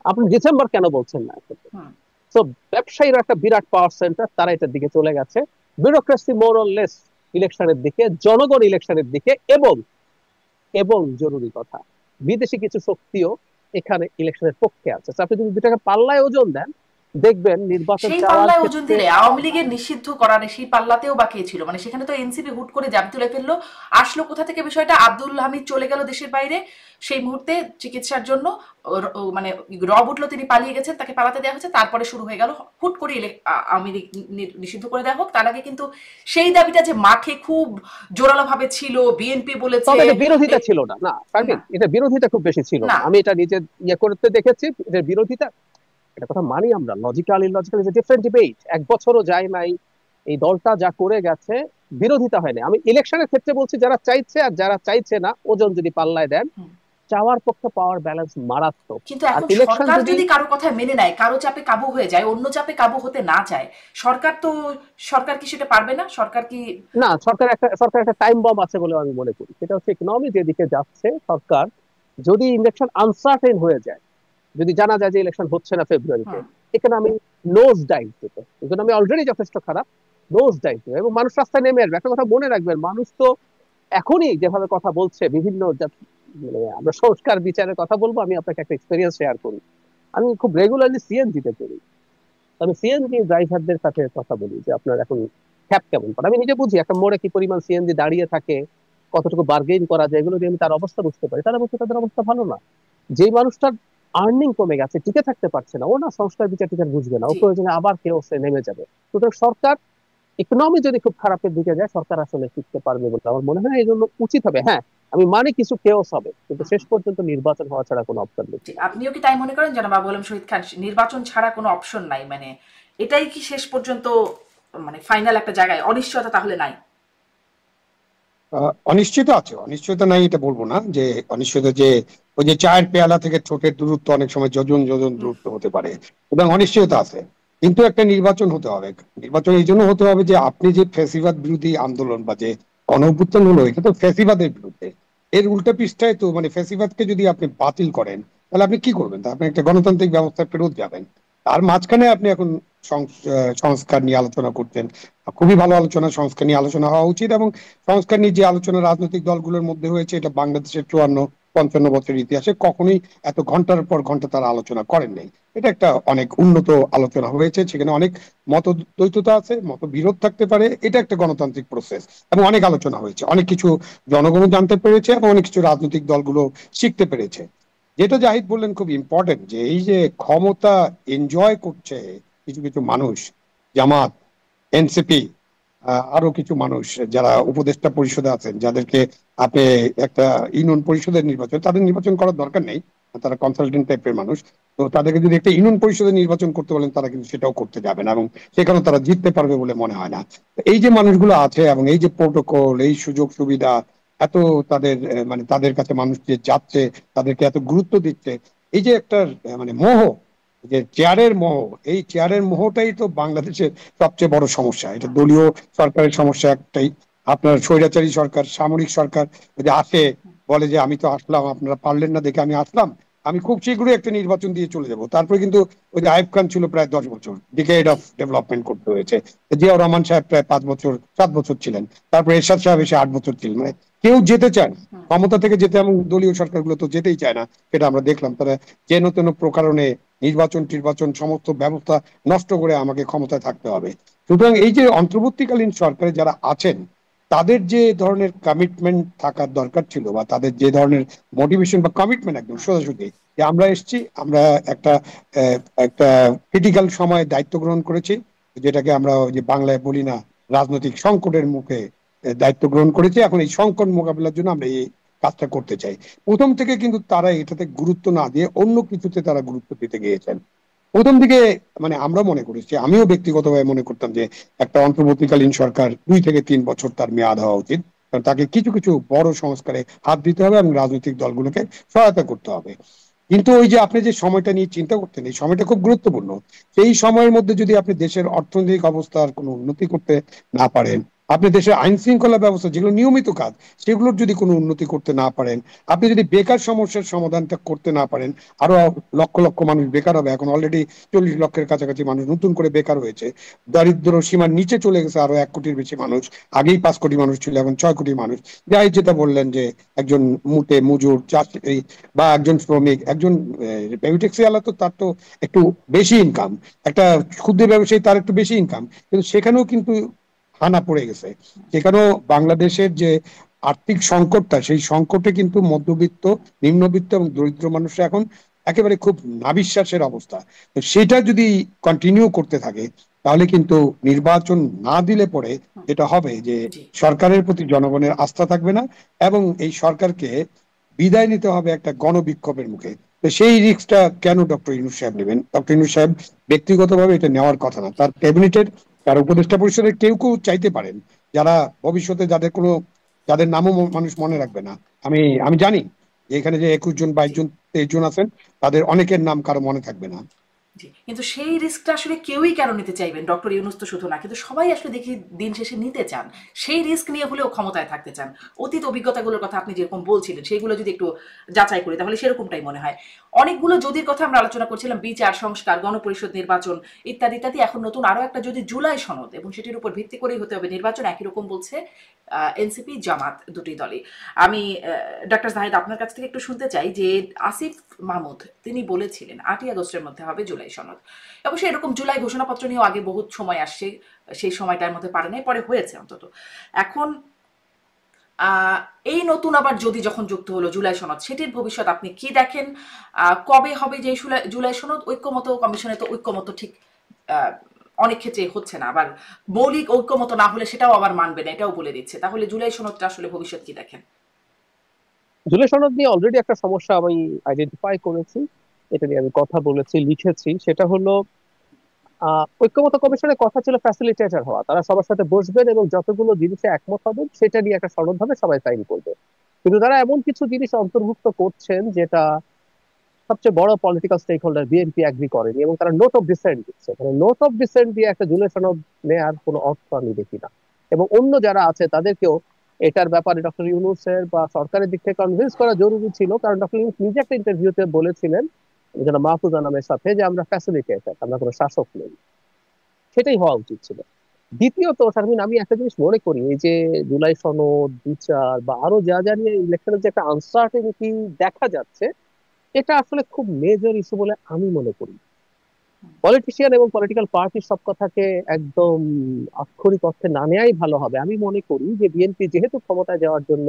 আপনি ডিসেম্বর কেন বলছেন না? তো ব্যবসায়ীরা একটা বিরাট পাওয়ার সেন্টার, তারা এটার দিকে চলে গেছে। ব্যুরোক্রেসি মোর অর লেস ইলেকশনের দিকে, জনগণ ইলেকশনের দিকে, এবং এবং জরুরি কথা, বিদেশি কিছু শক্তিও এখানে ইলেকশনের পক্ষে আছে। আপনি যদি দুটাকে পাল্লায় ওজন দেন, দেখবেন নির্বাচন সেই চাওয়ার পাল্লায় ওজন ক্ষেত্রে দিলে আওয়ামী লীগের নিষিদ্ধ করার সেই পাল্লাতেও বাকি ছিল, মানে সেখানে তো এনসিপি হুট করে জাম তুলে ফেললো। আসলো কোথা থেকে বিষয়টা? আব্দুল হামিদ চলে গেল দেশের বাইরে সেই মুহূর্তে চিকিৎসার জন্য, মানে রব উঠলো, তিনি পালিয়ে গেছেন, তাকে পালাতে দেওয়া হয়েছে, তারপরে শুরু হয়ে গেল হুট করে আওয়ামী লীগ নিষিদ্ধ করে দেওয়া হোক। তার আগে কিন্তু সেই দাবিটা যে মাঠে খুব জোরালো ভাবে ছিল, বিএনপি বলেছে, তবে এটা বিরোধিতা ছিল না, না পারবেন, এটা বিরোধিতা খুব বেশি ছিল না। আমি এটা নিজে ইয়ে করতে দেখেছি, এটা বিরোধিতা, এটা কথা মানি আমরা। Logical illogical is a different debate. এক বছরও যায় নাই, এই দলটা যা করে গেছে, বিরোধিতা হয়নি। আমি ইলেকশনের ক্ষেত্রে বলছি, যারা চাইছে আর যারা চাইছে না, ওজন যদি পাল্লায় দেন, চাওয়ার পক্ষে পাওয়ার ব্যালেন্স মারাত্মক। কিন্তু এখন সরকার যদি কারো কথা মেনে নেয়, কারো চাপে কাবু হয়ে যায়, অন্য চাপে কাবু হতে না চায়, সরকার কি সেটা পারবে না? সরকার কি না, সরকার একটা টাইম বম আছে বলে আমি মনে করি। সেটা হচ্ছে ইকোনমি যেদিকে যাচ্ছে, সরকার যদি ইলেকশন আনসার্টেন হয়ে যায়, যদি জানা যায় যে ইলেকশন হচ্ছে না ফেব্রুয়ারিতে, এখানে আমি নোজ ডাইভ দেবো। ইকোনমি অলরেডি যথেষ্ট খারাপ, নোজ ডাইভ দেবো, এবং মানুষ রাস্তায় নেমে আসবে। একটা কথা মনে রাখবেন, মানুষ তো এখনই যেভাবে কথা বলছে, বিভিন্ন মানে আমরা সংস্কার বিচারের কথা বলবো। আমি আপনাকে একটা এক্সপেরিয়েন্স শেয়ার করি। আমি খুব রেগুলারলি সিএনজিতে করি, আমি সিএনজি ড্রাইভারদের সাথে কথা বলি যে আপনার এখন ক্যাব কেমন পড়ে। আমি নিজে বুঝি একটা মোড়ে কি পরিমাণ সিএনজি দাঁড়িয়ে থাকে, কতটুকু বার্গেইন করা যায়, এগুলো দিয়ে আমি তার অবস্থা বুঝতে পারি। তারা বলছে তাদের অবস্থা ভালো না। যেই মানুষটার আর্নিং কমে গেছে, টিকে থাকতে পারছে না, ও না সংস্কার বিচার টিচার বুঝবে না, ও প্রয়োজনে আবার কেউ নেমে যাবে। সুতরাং সরকার, ইকোনমি যদি খুব খারাপের দিকে যায়, সরকার আসলে টিকতে পারবে বলে আমার মনে হয়। এই জন্য উচিত হবে, হ্যাঁ আমি মানে কিছু কেওস হবে, কিন্তু শেষ পর্যন্ত নির্বাচন হওয়া ছাড়া কোনো অপশন নেই। আপনিও কি তাই মনে করেন জনাব আবু আলম শহীদ খান? নির্বাচন ছাড়া কোনো অপশন নাই, মানে এটাই কি শেষ পর্যন্ত, মানে ফাইনাল একটা জায়গায় অনিশ্চয়তা তাহলে নাই? অনিশ্চয়তা আছে, অনিশ্চয়তা নাই এটা বলবো না। যে অনিশ্চয়তা, যে ওই যে চায়ের পেয়ালা থেকে ঠোঁটের দূরত্ব অনেক সময় যোজন যোজন দূরত্ব হতে পারে, এবং অনিশ্চয়তা আছে। কিন্তু একটা নির্বাচন হতে হবে। নির্বাচন এই জন্য হতে হবে যে আপনি যে ফ্যাসিবাদ বিরোধী আন্দোলন বা যে গণঅভ্যুত্থান হলো, এটা তো ফ্যাসিবাদের বিরুদ্ধে। এর উল্টা পৃষ্ঠায় তো মানে ফ্যাসিবাদকে যদি আপনি বাতিল করেন, তাহলে আপনি কি করবেন? তা আপনি একটা গণতান্ত্রিক ব্যবস্থায় ফেরত যাবেন। তার মাঝখানে আপনি এখন সংস্কার নিয়ে আলোচনা করছেন, খুবই ভালো আলোচনা। সংস্কার নিয়ে আলোচনা হওয়া উচিত, এবং সংস্কার নিয়ে যে আলোচনা রাজনৈতিক দলগুলোর মধ্যে হয়েছে, এটা বাংলাদেশের 54-55 বছরের ইতিহাসে কখনোই এত ঘন্টার পর ঘন্টা তারা আলোচনা করেন নাই। এটা একটা অনেক উন্নত আলোচনা হয়েছে, সেখানে অনেক মতদ্বৈততা আছে, মতবিরোধ থাকতে পারে, এটা একটা গণতান্ত্রিক প্রসেস, এবং অনেক আলোচনা হয়েছে, অনেক কিছু জনগণও জানতে পেরেছে, এবং অনেক কিছু রাজনৈতিক দলগুলো শিখতে পেরেছে। যেটা জাহিদ বললেন খুব ইম্পর্টেন্ট, যে এই যে ক্ষমতা এনজয় করছে কিছু কিছু মানুষ, জামাত, এনসিপি, আরো কিছু মানুষ যারা উপদেষ্টা পরিষদে আছেন, যাদেরকে আপনি একটা ইউনিয়ন পরিষদের নির্বাচন, তাদের নির্বাচন করার দরকার নেই, তারা কনসালটেন্ট টাইপের মানুষ। তো তাদেরকে যদি একটা ইউনিয়ন পরিষদের নির্বাচন করতে বলেন, তারা কিন্তু সেটাও করতে যাবে না, এবং সেখানে তারা জিততে পারবে বলে মনে হয় না। এই যে মানুষগুলো আছে, এবং এই যে প্রোটোকল, এই সুযোগ সুবিধা, এত তাদের মানে তাদের কাছে মানুষ যে যাচ্ছে, তাদেরকে এত গুরুত্ব দিচ্ছে, এই যে একটা মানে মোহ, যে চেয়ারের মোহ, এই চেয়ারের মোহটাই তো বাংলাদেশের সবচেয়ে বড় সমস্যা। এটা দলীয় সরকারের সমস্যা একটাই। আপনার স্বৈরাচারী সরকার, সামরিক সরকার যদি আসে, বলে যে আমি তো আসলাম, আপনারা পারলেন না দেখে আমি আসলাম, আমি খুব শীঘ্রই একটা নির্বাচন দিয়ে চলে যাব। তারপরে কিন্তু ওই যে আইয়ুব খান ছিল প্রায় 10 বছর, ডিকেড অফ ডেভেলপমেন্ট করতে হয়েছে। জিয়াউর রহমান সাহেব প্রায় 5 বছর 7 বছর ছিলেন, তারপরে এরশাদ সাহেব এসে 8 বছর ছিলেন। মানে কেউ যেতে চায় না ক্ষমতা থেকে যেতে, এবং দলীয় সরকারগুলো তো যেতেই চায় না, সেটা আমরা দেখলাম। তারা যেন তেন প্রকারণে নির্বাচন টির্বাচন সমস্ত ব্যবস্থা নষ্ট করে আমাকে ক্ষমতায় থাকতে হবে। সুতরাং এই যে অন্তর্বর্তীকালীন সরকারে যারা আছেন, তাদের যে ধরনের কমিটমেন্ট থাকার দরকার ছিল, বা তাদের যে ধরনের মোটিভেশন বা কমিটমেন্ট, একদম সোজাসুজি যে আমরা এসেছি, আমরা একটা একটা ক্রিটিক্যাল সময়ে দায়িত্ব গ্রহণ করেছি, যেটাকে আমরা ওই যে বাংলায় বলি না, রাজনৈতিক সংকটের মুখে দায়িত্ব গ্রহণ করেছি, এখন এই সংকট মোকাবিলার জন্য আমরা এই কাজটা করতে চাই। প্রথম থেকে কিন্তু তারা এটাতে গুরুত্ব না দিয়ে অন্য কিছুতে তারা গুরুত্ব দিতে গিয়েছেন প্রথম দিকে। মানে আমরা মনে করেছি, আমিও ব্যক্তিগতভাবে মনে করতাম যে একটা অন্তর্বর্তীকালীন সরকার 2 থেকে 3 বছর তার মেয়াদ হওয়া উচিত, কারণ তাকে কিছু কিছু বড় সংস্কারে হাত দিতে হবে এবং রাজনৈতিক দলগুলোকে সহায়তা করতে হবে। কিন্তু ওই যে আপনি যে সময়টা নিয়ে চিন্তা করতেন, এই সময়টা খুব গুরুত্বপূর্ণ। সেই সময়ের মধ্যে যদি আপনি দেশের অর্থনৈতিক অবস্থার কোনো উন্নতি করতে না পারেন, আপনি দেশের আইন শৃঙ্খলা ব্যবস্থা যেগুলো নিয়মিত কাজ, সেগুলোর যদি কোনো উন্নতি করতে না পারেন, আপনি যদি বেকার সমস্যার সমাধানটা করতে না পারেন, আরো লক্ষ লক্ষ মানুষ বেকার হবে। এখন অলরেডি 40 লক্ষের কাছাকাছি মানুষ নতুন করে বেকার হয়েছে। দারিদ্র সীমার নিচে চলে গেছে আরো 1 কোটির বেশি মানুষ। আগেই 5 কোটি মানুষ ছিল, এখন 6 কোটি মানুষ। যাই যেটা বললেন যে একজন মুটে মজুর চাষি বা একজন শ্রমিক, একজন ট্যাক্সি আলা, তো তার তো একটু বেশি ইনকাম, একটা ক্ষুদ্র ব্যবসায়ী তার একটু বেশি ইনকাম, কিন্তু সেখানেও কিন্তু হানা পড়ে গেছে। সেখানেও বাংলাদেশের যে আর্থিক সংকটটা, সেই সংকটে কিন্তু মধ্যবিত্ত, নিম্নবিত্ত এবং দরিদ্র মানুষরা এখন একেবারে খুব নাবিশ্বাসের অবস্থা। তো সেটা যদি কন্টিনিউ করতে থাকে, তাহলে কিন্তু নির্বাচন না দিলে পরে যেটা হবে যে সরকারের প্রতি জনগণের আস্থা থাকবে না, এবং এই সরকারকে বিদায় নিতে হবে একটা গণবিক্ষোভের মুখে। তো সেই রিস্কটা কেন ডক্টর ইউনূস সাহেব নেবেন? ডক্টর ইউনূস সাহেব ব্যক্তিগতভাবে এটা নেওয়ার কথা না। তার ক্যাবিনেটের, তার উপদেষ্টা পরিষদের কেউ কেউ চাইতে পারেন, যারা ভবিষ্যতে যাদের কোনো, যাদের নামও মানুষ মনে রাখবে না। আমি আমি জানি যে এখানে যে 21 জন 22 জন 23 জন আছেন, তাদের অনেকের নাম কারো মনে থাকবে না। কিন্তু সেই রিস্কটা আসলে কেউই কেন নিতে চাইবেন? ডক্টর ইউনূস তো শুধু না, কিন্তু সবাই আসলে দেখি দিন শেষে নিতে চান, সেই রিস্ক নিয়ে হলেও ক্ষমতায় থাকতে চান। অতীত অভিজ্ঞতাগুলোর কথা আপনি যেরকম বলছিলেন, সেইগুলো যদি একটু যাচাই করি, তাহলে সেরকমটাই মনে হয়। অনেকগুলো যদির কথা আমরা আলোচনা করছিলাম, বিচার সংস্কার, গণপরিষদ নির্বাচন ইত্যাদি ইত্যাদি। এখন নতুন আরো একটা যদি জুলাই সনদ, এবং সেটির উপর ভিত্তি করেই হতে হবে নির্বাচন, একই রকম বলছে এনসিপি জামাত, দুটি দলই। আমি ডক্টর জাহিদ আপনার কাছ থেকে একটু শুনতে চাই যে আসিফ মাহমুদ তিনি বলেছিলেন 8ই আগস্টের মধ্যে হবে জুলাই সনদ। অবশ্যই এরকম জুলাই ঘোষণাপত্র নিয়েও আগে বহুত সময় আসছে, সেই সময়টার মধ্যে পারে নাই, পরে হয়েছে অন্তত। এখন এই নতুন আবার যদি যখন যুক্ত হলো জুলাই সনদ, সেটির ভবিষ্যৎ আপনি কি দেখেন? কবে হবে যে জুলাই সনদ? ঐক্যমত কমিশনে তো ঐক্যমত ঠিক অনেক ক্ষেত্রে হচ্ছে না, আবার মৌলিক ঐক্যমত না হলে সেটাও আবার মানবে না, এটাও বলে দিচ্ছে। তাহলে জুলাই সনদটা আসলে ভবিষ্যৎ কি দেখেন? জুলাই সনদ নিয়ে অলরেডি একটা সমস্যা আমি আইডেন্টিফাই করেছি, এটা নিয়ে আমি কথা বলেছি, লিখেছি। সেটা হলো ঐক্যমত্য কমিশনের কথা ছিল ফ্যাসিলিটেটর হওয়া, তারা সবার সাথে বসবেন এবং যতগুলো জিনিসে একমত হবেন সেটা নিয়ে একটা সনদ হবে, সবাই সাইন করবে। কিন্তু তারা এমন কিছু জিনিস অন্তর্ভুক্ত করছেন যেটা সবচেয়ে বড় political stakeholder BNP agree করেনি, এবং তারা নোট অফ ডিসেন্ট দিচ্ছে। মানে নোট অফ ডিসেন্ট দিয়ে একটা জুলাই সনদ নেওয়ার কোনো অর্থ আমি দেখি না। এবং অন্য যারা আছে তাদেরকেও এটার ব্যাপারে ডক্টর ইউনূসের বা সরকারের দিক থেকে কনভিন্স করা জরুরি ছিল, কারণ ডক্টর ইউনূস নিজে একটা ইন্টারভিউতে বলেছিলেন যেন মাহফুজ আনামের সাথে, যে আমরা ফ্যাসিলিটেটর, আমরা কোনো শাসক নই। সেটাই হওয়া উচিত ছিল। দ্বিতীয়ত শারমিন, আমি একটা জিনিস মনে করি, এই যে জুলাই সনদ, বিচার বা আরো যা যা নিয়ে ইলেকশনের যে একটা আনসার্টেনিটি দেখা যাচ্ছে, এটা আসলে খুব মেজর ইস্যু বলে আমি মনে করি। পলিটিশিয়ান এবং পলিটিক্যাল পার্টির সব কথাকে একদম আক্ষরিক অর্থে না নেওয়াই ভালো হবে। আমি মনে করি যে বিএনপি যেহেতু ক্ষমতায় যাওয়ার জন্য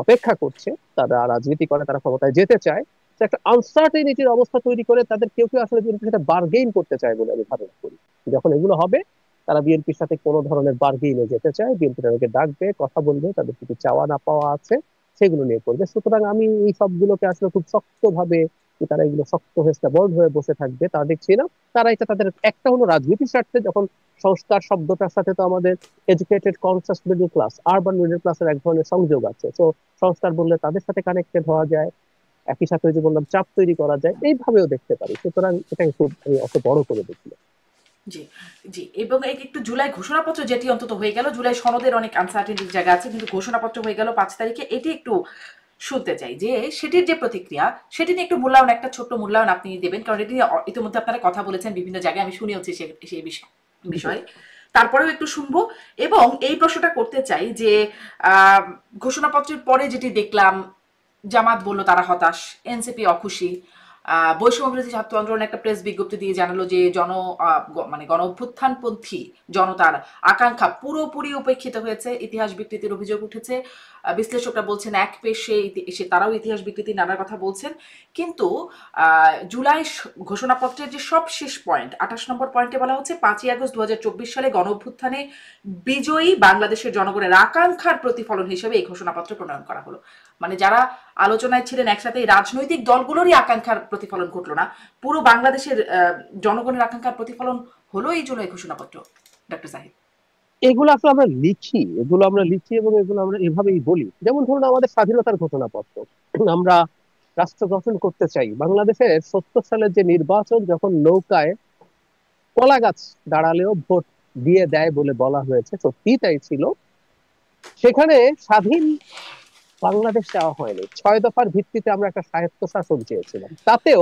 অপেক্ষা করছে, তারা রাজনীতি করে, তারা ক্ষমতায় যেতে চায়, তো একটা আনসার্টেনিটির অবস্থা তৈরি করে তাদের কেউ কেউ আসলে বিএনপির সাথে বার্গেইন করতে চায় বলে আমি ধারণা করি। যখন এগুলো হবে, তারা বিএনপির সাথে কোনো ধরনের বার্গেইনে যেতে চায়, বিএনপি তাদেরকে ডাকবে, কথা বলবে, তাদের কিছু চাওয়া না পাওয়া আছে সেগুলো নিয়ে করবে। সুতরাং আমি এই সবগুলোকে আসলে খুব শক্তভাবে, যে তারা এগুলো শক্ত হয়ে স্টেবল হয়ে বসে থাকবে তা দেখছি না। তারা এটা তাদের একটা হলো রাজনীতির স্বার্থে, যখন সংস্কার শব্দটার সাথে তো আমাদের educated conscious middle class, urban middle ক্লাসের এক ধরনের সংযোগ আছে, তো সংস্কার বললে তাদের সাথে কানেক্টেড হওয়া যায়। একই সাথে যে বললাম চাপ তৈরি করা যায়, এইভাবেও দেখতে পারি। সুতরাং এটাকে খুব আমি অত বড় করে দেখি না। জি, জি। এবং এই একটু জুলাই ঘোষণাপত্র যেটি অন্তত হয়ে গেল, জুলাই সনদের অনেক আনসার্টেনিটির জায়গা আছে, কিন্তু ঘোষণাপত্র হয়ে গেল 5 তারিখে। এটি একটু শুনতে চাই যে সেটির যে প্রতিক্রিয়া, সেটি নিয়ে একটু মূল্যায়ন, একটা ছোট্ট মূল্যায়ন আপনি দেবেন, কারণ এটি নিয়ে ইতিমধ্যে আপনারা কথা বলেছেন বিভিন্ন জায়গায়, আমি শুনেওছি সেই বিষয়ে। তারপরেও একটু শুনবো। এবং এই প্রশ্নটা করতে চাই যে ঘোষণাপত্রের পরে যেটি দেখলাম, জামাত বলল তারা হতাশ, এনসিপি অখুশি, বৈষম্য বিরোধী ছাত্র আন্দোলন একটা প্রেস বিজ্ঞপ্তি দিয়ে জানালো যে মানে গণ অভ্যুত্থানপন্থী জনতার আকাঙ্ক্ষা পুরোপুরি উপেক্ষিত হয়েছে, ইতিহাস বিকৃতির অভিযোগ উঠেছে। বিশ্লেষকরা বলছেন এক পেশে এসে তারাও ইতিহাস বিকৃতির নানা কথা বলছেন। কিন্তু জুলাই ঘোষণাপত্রের যে সবশেষ পয়েন্ট 28 নম্বর পয়েন্টে বলা হচ্ছে 5ই আগস্ট 2024 সালে গণ অভ্যুত্থানে বিজয়ী বাংলাদেশের জনগণের আকাঙ্ক্ষার প্রতিফলন হিসেবে এই ঘোষণাপত্র প্রণয়ন করা হলো। মানে যারা আলোচনায় ছিলেন একসাথে, এই রাজনৈতিক দলগুলোরই আকাঙ্ক্ষার প্রতিফলন ঘটলো না, পুরো বাংলাদেশের জনগণের আকাঙ্ক্ষার প্রতিফলন হলো এই জুলাই ঘোষণাপত্র। ডক্টর সাহিদ, এগুলো আসলে আমরা লিখি এবং এগুলো আমরা এভাবেই বলি। যেমন ধরুন আমাদের স্বাধীনতার ঘোষণাপত্র, আমরা রাষ্ট্র গঠন করতে চাই। বাংলাদেশের 70 সালের যে নির্বাচন, যখন নৌকায় কলা গাছ দাঁড়ালেও ভোট দিয়ে দেয় বলে বলা হয়েছে, সত্যি তাই ছিল। সেখানে স্বাধীন বাংলাদেশ চাওয়া হয়নি, 6 দফার ভিত্তিতে আমরা একটা স্বায়ত্তশাসন চেয়েছিলাম। তাতেও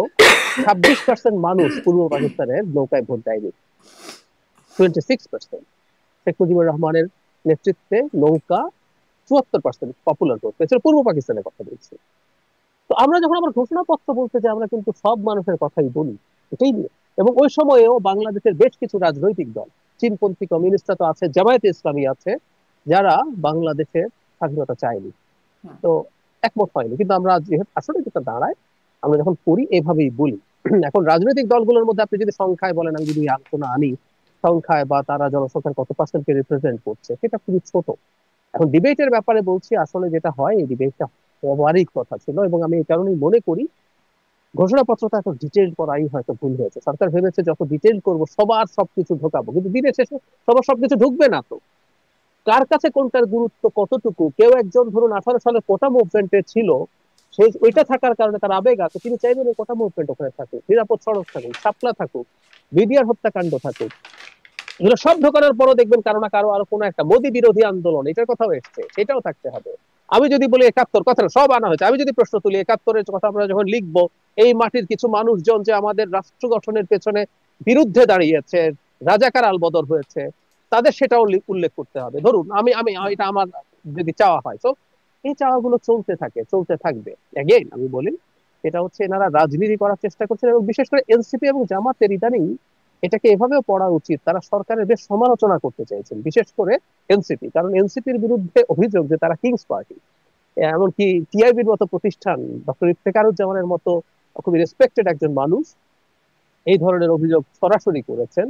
26% মানুষ পূর্ব পাকিস্তানের নৌকায় ভোট দেয়নি, 26%। শেখ মুজিবুর রহমানের নেতৃত্বে নৌকা 74% পপুলার ভোট পেয়েছিল, পূর্ব পাকিস্তানের কথা বলছি। তো আমরা যখন আবার ঘোষণাপত্র বলতে যাই, আমরা কিন্তু সব মানুষের কথাই বলি এটাই নিয়ে। এবং ওই সময়েও বাংলাদেশের বেশ কিছু রাজনৈতিক দল, চীনপন্থী কমিউনিস্টরা তো আছে, জামায়াতে ইসলামী আছে, যারা বাংলাদেশের স্বাধীনতা চায়নি, তো একমত হয়নি। কিন্তু আমরা যেহেতু আসলে যেটা দাঁড়ায়, আমরা যখন করি এভাবেই বলি। এখন রাজনৈতিক দলগুলোর মধ্যে আপনি যদি সংখ্যায় বলেন, আমি যদি আলোচনা আনি সংখ্যায় বা তারা জনসংখ্যার কত পার্সেন্টকে রিপ্রেজেন্ট করছে, সেটা খুবই ছোট। এখন ডিবেটের ব্যাপারে বলছি, আসলে যেটা হয়, এই ডিবেটটা হওয়ারই কথা ছিল। এবং আমি এই কারণেই মনে করি ঘোষণাপত্রটা এত ডিটেইল করাই হয়তো ভুল হয়েছে। সরকার ভেবেছে যত ডিটেইল করবো সবার সবকিছু ঢোকাবো, কিন্তু দিনের শেষে সবার সবকিছু ঢুকবে না। তো কার কাছে কোনটার গুরুত্ব কতটুকু, কেউ একজন ধরুন 18 সালে কোটা মুভমেন্টে ছিল, সেই ওইটা থাকার কারণে তার আবেগ আছে, তিনি চাইবেন এই কোটা মুভমেন্ট ওখানে থাকুক, নিরাপদ সড়ক থাকুক, শাপলা থাকুক, বিডিআর হত্যাকাণ্ড থাকুক। এগুলো সব ঢোকানোর পরও দেখবেন কারো না কারো আরো কোনো একটা মোদী বিরোধী আন্দোলন, এটার কথাও এসছে, সেটাও থাকতে হবে। আমি যদি বলি 71 কথাটা সব আনা হয়েছে, আমি যদি প্রশ্ন তুলি 71-এর কথা আমরা যখন লিখবো, এই মাটির কিছু মানুষজন যে আমাদের রাষ্ট্র গঠনের পেছনে বিরুদ্ধে দাঁড়িয়েছে, রাজাকার আলবদর হয়েছে, তাদের সেটাও উল্লেখ করতে হবে। ধরুন আমি আমি এটা আমার যদি চাওয়া হয়, তো এই চাওয়াগুলো চলতে থাকে, চলতে থাকবে। এগেইন আমি বলি, এটা হচ্ছে এনারা রাজনীতি করার চেষ্টা করছেন, এবং বিশেষ করে এনসিপি এবং জামাতের ইদানিং এটাকে এভাবেও পড়া উচিত, তারা সরকারের বেশ সমালোচনা করতে চাইছেন, বিশেষ করে এনসিপি। কারণ এনসিপির বিরুদ্ধে অভিযোগ যে তারা কিংস পার্টি, এমনকি টিআইবির মতো প্রতিষ্ঠান, ডক্টর ইফতেখারুজ্জামানের মতো খুবই রেসপেক্টেড একজন মানুষ এই ধরনের অভিযোগ সরাসরি করেছেন।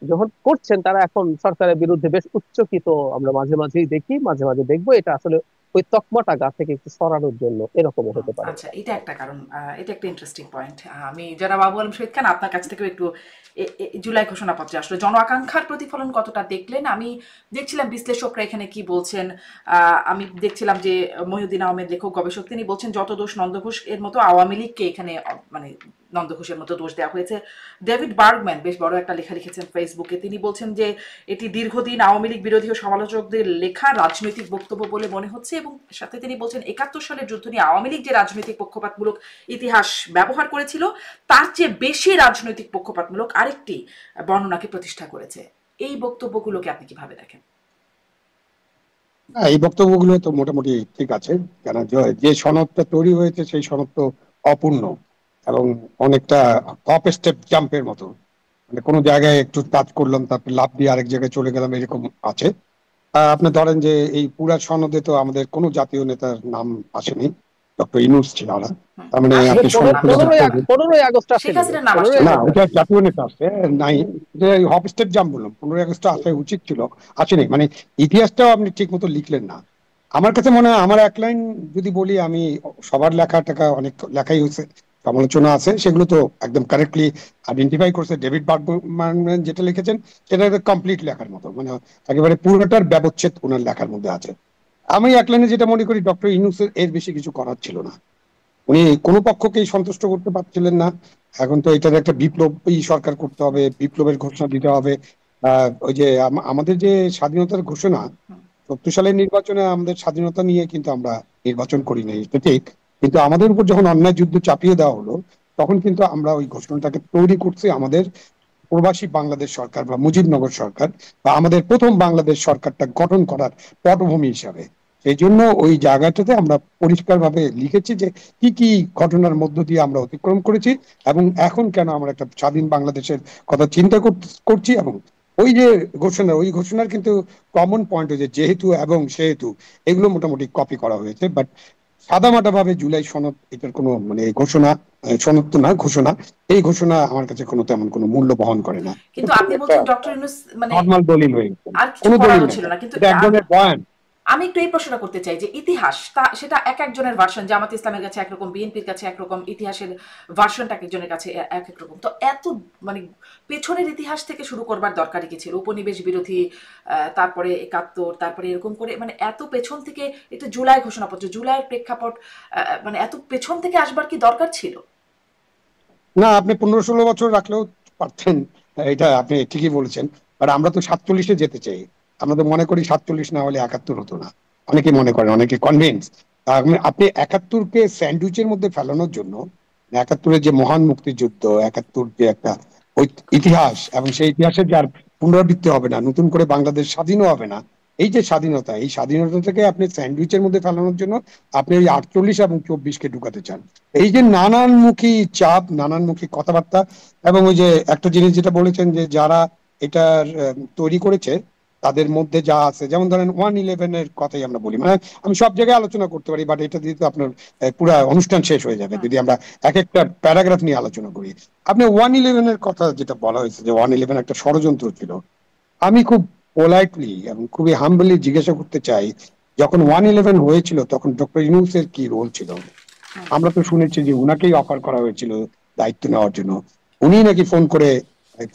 যখন করছেন, তারা এখন সরকারের বিরুদ্ধে বেশ উচ্চকিত আমরা মাঝে মাঝেই দেখি, মাঝে মাঝে দেখবো। এটা আসলে ওই তকমাটা গা থেকে একটু সরানোর জন্য এরকমও হতে পারে। আচ্ছা, এটা একটা কারণ, এটা একটা ইন্টারেস্টিং পয়েন্ট। আমি জনাব আবু আলম শহীদ খান, আপনার কাছ থেকেও একটু জুলাই ঘোষণাপত্রে আসলে জন আকাঙ্ক্ষার প্রতিফলন কতটা দেখলেন? আমি দেখছিলাম বিশ্লেষকরা এখানে কি বলছেন। আমি দেখছিলাম যে মহিউদ্দিন আহমেদ, লেখক গবেষক, তিনি বলছেন যত দোষ নন্দঘোষ এর মতো আওয়ামী লীগকে এখানে মানে নন্দঘোষের মতো দোষ দেওয়া হয়েছে। ডেভিড বার্গম্যান বেশ বড় একটা লেখা লিখেছেন ফেসবুকে, তিনি বলছেন যে এটি দীর্ঘদিন আওয়ামী লীগ বিরোধী ও সমালোচকদের লেখা রাজনৈতিক বক্তব্য বলে মনে হচ্ছে। এবং সাথে তিনি বলছেন 71 সালের যুদ্ধ নিয়ে আওয়ামী লীগ যে রাজনৈতিক পক্ষপাতমূলক ইতিহাস ব্যবহার করেছিল, তার চেয়ে বেশি রাজনৈতিক পক্ষপাতমূলক আরেকটি বর্ণনাকে প্রতিষ্ঠা করেছে। এই বক্তব্যগুলোকে আপনি কিভাবে দেখেন? এই বক্তব্যগুলো তো মোটামুটি ঠিক আছে, কেন যে সনদটা তৈরি হয়েছে সেই সনদ তো অপূর্ণ এবং অনেকটা হপ স্টেপ জাম্পের মতো, মানে কোনো জায়গায় একটু টাচ করলাম তারপর লাফ দিয়ে আরেক জায়গায় চলে গেলাম, এরকম আছে। আপনি ধরেন যে এই পুরা সনদে তো আমাদের কোনো জাতীয় নেতার নাম আসেনি, ডক্টর ইউনূস ছিল না। তার মানে আপনি সনদ 15ই আগস্ট শেখ আসেনি, হাসিনার নাম 15ই আসছে না, না। ওটা জাতীয় নেতা আছে নাই, হপ স্টেপ জাম্প বললাম, 15 আগস্ট আসা উচিত ছিল, আসেনি। মানে ইতিহাসটাও আপনি ঠিক মতো লিখলেন না। আমার কাছে মনে হয়, আমার এক লাইন যদি বলি, আমি সবার লেখা টাকা অনেক লেখাই হয়েছে, সমালোচনা আছে, সেগুলো তো একদম কারেক্টলি আইডেন্টিফাই করছে। ডেভিড বার্গম্যান যেটা লিখেছেন সেটা কমপ্লিট লেখার মতো, মানে একেবারে পুরোটার ব্যবচ্ছেদ ওনার লেখার মধ্যে আছে। আমি এক লাইনে যেটা মনে করি, ডক্টর ইউনূসের এর বেশি কিছু করার ছিল না। উনি কোনো পক্ষকেই সন্তুষ্ট করতে পারছিলেন না। এখন তো এটার একটা বিপ্লবী সরকার করতে হবে, বিপ্লবের ঘোষণা দিতে হবে। ওই যে আমাদের যে স্বাধীনতার ঘোষণা, 70 সালের নির্বাচনে আমাদের স্বাধীনতা নিয়ে কিন্তু আমরা নির্বাচন করি নাই, এটা ঠিক। কিন্তু আমাদের উপর যখন অন্যায় যুদ্ধ চাপিয়ে দেওয়া হলো, তখন কিন্তু আমরা ওই ঘোষণাটাকে তৈরি করছি আমাদের প্রবাসী বাংলাদেশ সরকার বা মুজিবনগর সরকার, বা আমাদের প্রথম বাংলাদেশ সরকারটা গঠন করার পটভূমি হিসাবে। সেই জন্য ওই জায়গাটাতে আমরা পরিষ্কারভাবে লিখেছি যে কি কি ঘটনার মধ্য দিয়ে আমরা অতিক্রম করেছি, এবং এখন কেন আমরা একটা স্বাধীন বাংলাদেশের কথা চিন্তা করছি। এবং ওই যে ওই ঘোষণার কিন্তু কমন পয়েন্ট হয়েছে যেহেতু এবং সেহেতু, এগুলো মোটামুটি কপি করা হয়েছে। বাট সাদামাটা ভাবে জুলাই সনদ, এটার কোনো মানে এই ঘোষণা, সনদ তো না, ঘোষণা, এই ঘোষণা আমার কাছে কোনো তেমন কোনো মূল্য বহন করে না। কিন্তু আপনি একটা বলছেন ডক্টর ইউনূস মানে নর্মাল দলিল হয়ে গেছে, আর কিছু কোনো দলিল করারও নেই, ছিল না, কিন্তু এটা এক ধরনের বয়ান। আমি একটু এই প্রশ্নটা করতে চাই যে ইতিহাস সেটা এক একজনের ভার্সন, জামাত ইসলামের কাছে একরকম, বিএনপির কাছে একরকম, ইতিহাসের ভার্সনটা এক একজনের কাছে এক এক রকম। তো এত মানে পেছনের ইতিহাস থেকে শুরু করবার দরকারই কি ছিল? উপনিবেশ বিরোধী, তারপরে 71, তারপরে এরকম করে মানে এত পেছন থেকে, এটা জুলাই ঘোষণাপত্র, জুলাইয়ের প্রেক্ষাপট, মানে এত পেছন থেকে আসবার কি দরকার ছিল? না, আপনি 15-16 বছর রাখলেও পারতেন, এটা আপনি ঠিকই বলেছেন। বাট আমরা তো 47-এ যেতে চাই। আমরা তো মনে করি 47 না হলে 71 হতো না। অনেকে মনে করেন, অনেকে কনভিন্স। আপনি 71-কে স্যান্ডউইচের মধ্যে ফেলানোর জন্য, 71-এর যে মহান মুক্তিযুদ্ধ, 71 যে একটা ইতিহাস, এবং সেই ইতিহাসের যার পুনরাবৃত্তি হবে না, নতুন করে বাংলাদেশ স্বাধীনও হবে না, এই যে স্বাধীনতা, এই স্বাধীনতাটাকে আপনি স্যান্ডউইচের মধ্যে ফেলানোর জন্য আপনি ওই 48 এবং 24-কে ঢুকাতে চান। এই যে নানানমুখী চাপ, নানানমুখী কথাবার্তা, এবং ওই যে একটা জিনিস যেটা বলেছেন যে যারা এটার তৈরি করেছে তাদের মধ্যে যা আছে, যেমন ধরেন 111-এর কথাই আমরা বলি, মানে আমি সব জায়গায় আলোচনা করতে পারি, বাট এটা দিয়ে তো আপনার পুরো অনুষ্ঠান শেষ হয়ে যাবে যদি আমরা এক একটা প্যারাগ্রাফ নিয়ে আলোচনা করি। আপনি 111-এর কথা যেটা বলা হয়েছে যে 111 একটা ষড়যন্ত্র ছিল, আমি খুব পোলাইটলি এবং খুবই হাম্বলি জিজ্ঞাসা করতে চাই, যখন 111 হয়েছিল তখন ডক্টর ইউনূসের কি রোল ছিল? আমরা তো শুনেছি যে উনাকেই অফার করা হয়েছিল দায়িত্ব নেওয়ার জন্য। উনি নাকি ফোন করে